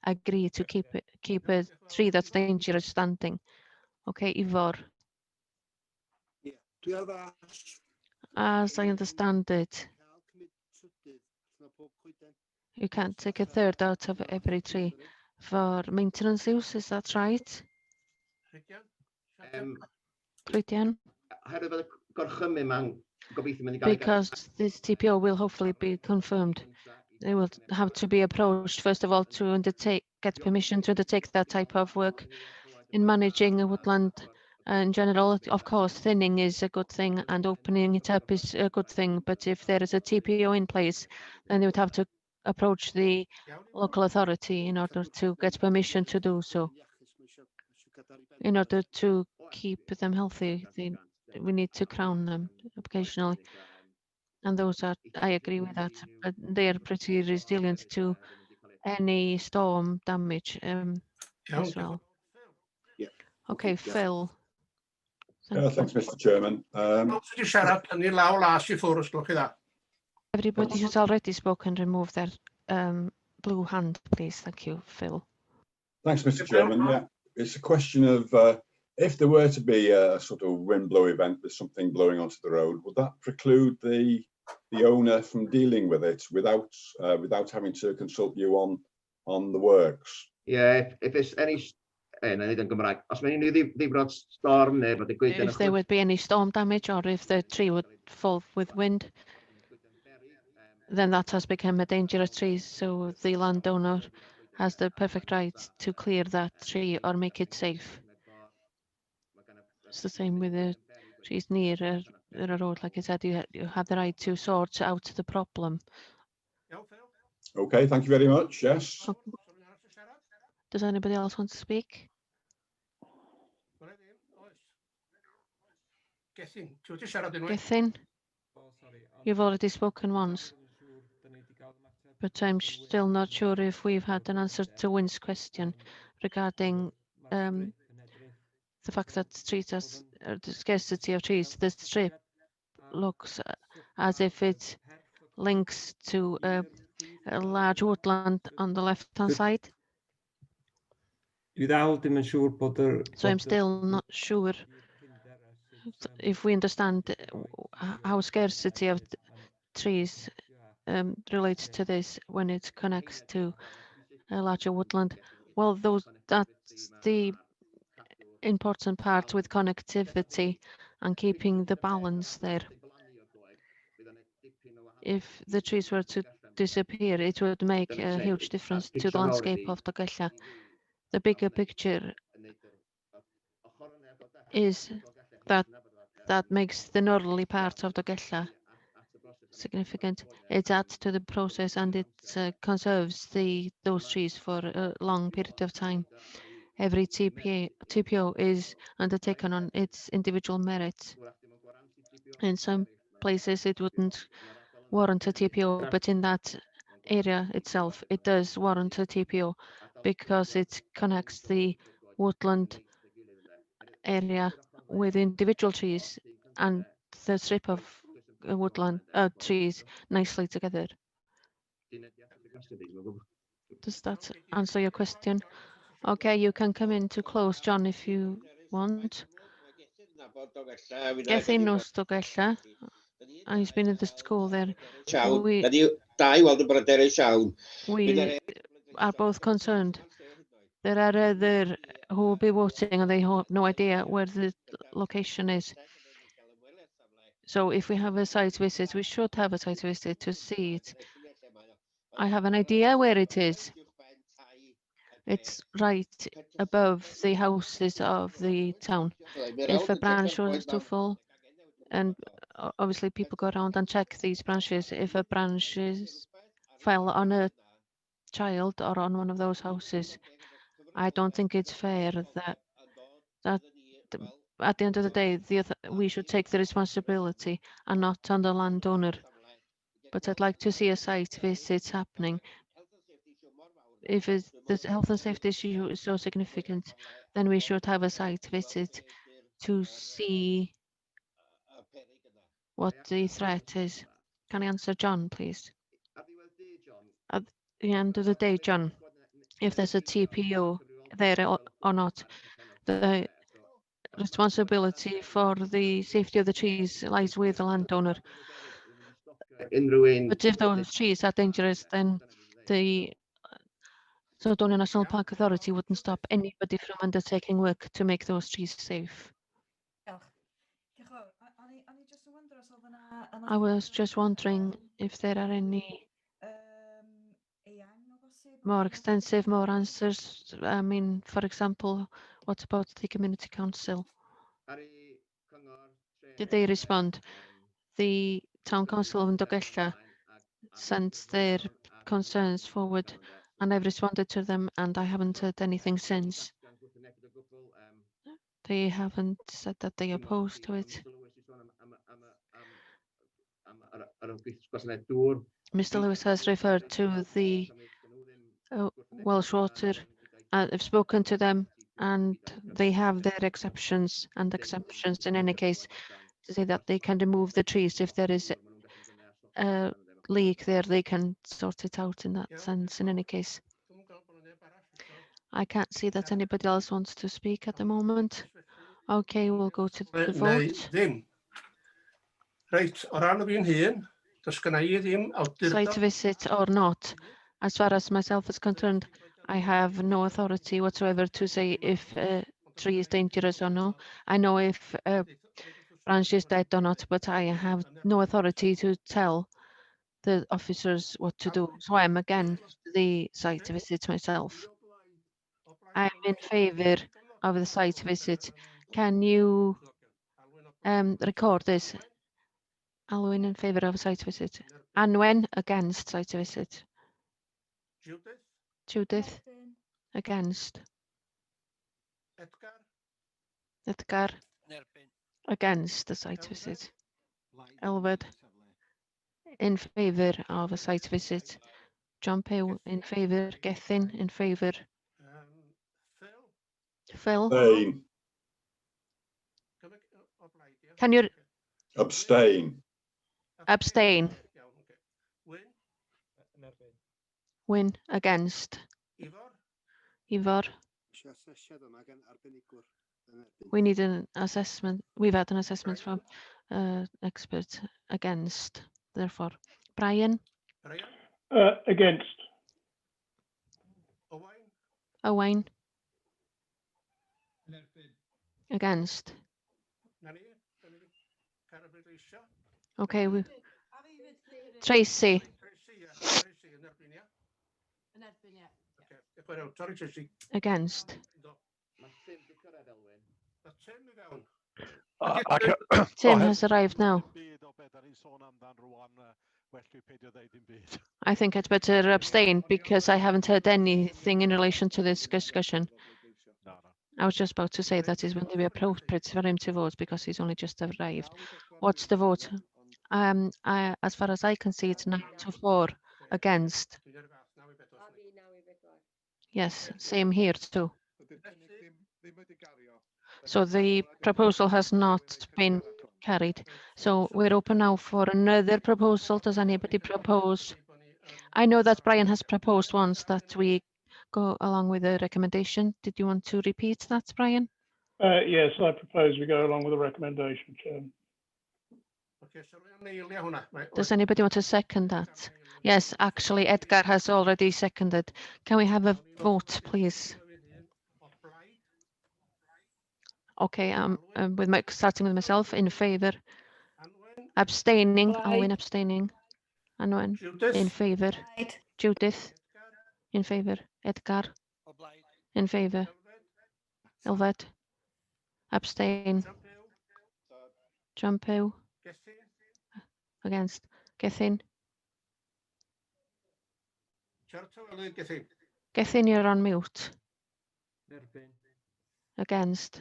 agree to keep a tree that's dangerous standing. Okay, Ivor. As I understand it, you can't take a third out of every tree for maintenance use, is that right? Christian? Because this TPO will hopefully be confirmed. They will have to be approached, first of all, to get permission to undertake that type of work. In managing a woodland in general, of course, thinning is a good thing and opening it up is a good thing. But if there is a TPO in place, then they would have to approach the local authority in order to get permission to do so. In order to keep them healthy, we need to crown them occasionally. And those are, I agree with that, but they are pretty resilient to any storm damage as well. Okay, Phil. Thanks, Mr. Chairman. Everybody who's already spoken, remove their blue hand, please. Thank you, Phil. Thanks, Mr. Chairman. Yeah, it's a question of if there were to be a sort of wind blow event with something blowing onto the road, would that preclude the owner from dealing with it without having to consult you on the works? Yeah, if it's any storm if there would be any storm damage or if the tree would fall with wind, then that has become a dangerous tree, so the landowner has the perfect right to clear that tree or make it safe. It's the same with the trees near a road, like I said, you have the right to sort out the problem. Okay, thank you very much. Yes. Does anybody else want to speak? Gethin? You've already spoken once, but I'm still not sure if we've had an answer to Wynn's question regarding the fact that trees the scarcity of trees. The strip looks as if it links to a large woodland on the left-hand side. So I'm still not sure if we understand how scarcity of trees relates to this when it connects to a larger woodland. Well, that's the important part with connectivity and keeping the balance there. If the trees were to disappear, it would make a huge difference to the landscape of Dolgella. The bigger picture is that makes the northerly part of Dolgella significant. It adds to the process and it conserves those trees for a long period of time. Every TPO is undertaken on its individual merits. In some places it wouldn't warrant a TPO, but in that area itself, it does warrant a TPO because it connects the woodland area with individual trees and the strip of woodland trees nicely together. Does that answer your question? Okay, you can come in to close, John, if you want. Gethin nos Stogella, and he's been at the school there. We are both concerned. There are other who will be voting and they have no idea where the location is. So if we have a site visit, we should have a site visit to see it. I have an idea where it is. It's right above the houses of the town. If a branch was too full, and obviously people go around and check these branches, if a branch fell on a child or on one of those houses, I don't think it's fair that at the end of the day, we should take the responsibility and not on the landowner. But I'd like to see a site visit happening. If the health and safety issue is so significant, then we should have a site visit to see what the threat is. Can I answer John, please? At the end of the day, John, if there's a TPO there or not, the responsibility for the safety of the trees lies with the landowner. But if those trees are dangerous, then the Snowdonia National Park Authority wouldn't stop anybody from undertaking work to make those trees safe. I was just wondering if there are any more extensive, more answers. I mean, for example, what about the community council? Did they respond? The town council of Ndogella sent their concerns forward and I've responded to them and I haven't heard anything since. They haven't said that they oppose to it. Mr. Lewis has referred to the Welsh Water. I've spoken to them and they have their exceptions and exemptions in any case to say that they can remove the trees if there is a leak there, they can sort it out in that sense in any case. I can't see that anybody else wants to speak at the moment. Okay, we'll go to the vote. Reit, o ran o fi'n hun, does gynna I ddim Site visit or not, as far as myself is concerned, I have no authority whatsoever to say if a tree is dangerous or no. I know if a branch is dead or not, but I have no authority to tell the officers what to do. So I'm against the site visit myself. I'm in favour of the site visit. Can you record this? Alwyn in favour of a site visit. Anwen against site visit. Judith against. Edgar against the site visit. Elfed in favour of a site visit. John Pugh in favour. Gethin in favour. Phil? Abstain. Can you Abstain. abstain? Win against. Ivor? We need an assessment. We've had an assessment from expert against, therefore. Brian? Against. Owain? Against. Okay, Tracy? Against. Tim has arrived now. I think I'd better abstain because I haven't heard anything in relation to this discussion. I was just about to say that is when it be appropriate for him to vote because he's only just arrived. What's the vote? As far as I can see, it's 9-4 against. Yes, same here too. So the proposal has not been carried. So we're open now for another proposal. Does anybody propose? I know that Brian has proposed once that we go along with the recommendation. Did you want to repeat that, Brian? Yes, I propose we go along with the recommendation, Chairman. Does anybody want to second that? Yes, actually, Edgar has already seconded. Can we have a vote, please? Okay, starting with myself, in favour. Abstaining, Alwyn abstaining. Anwen, in favour. Judith, in favour. Edgar, in favour. Elfed, abstain. Jumpo, against. Gethin. Gethin, you're on mute. Against.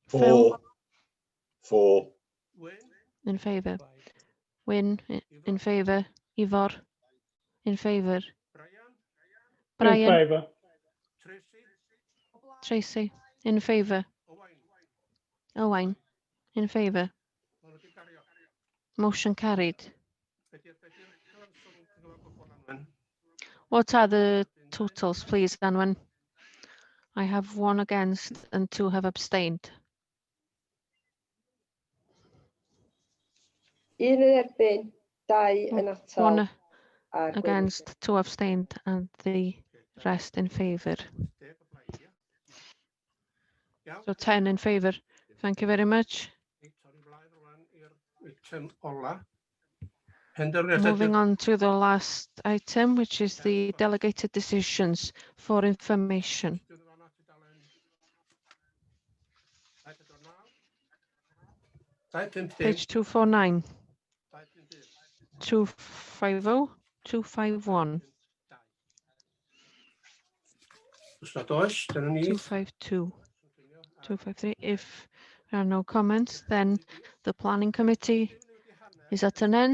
Phil, Four. in favour. Wyn, in favour. Ivor, in favour. In Brian, favour. Tracy, in favour. Owain, in favour. Motion carried. What are the totals, please, Anwen? I have 1 against and 2 have abstained. 1 yn erbyn, 2 yn atal. 1 against, 2 abstained, and the rest in favour. So 10 in favour. Thank you very much. Moving on to the last item, which is the delegated decisions for information. Page 249. 250, 251. 252. 253. If there are no comments, then the planning committee is at an end.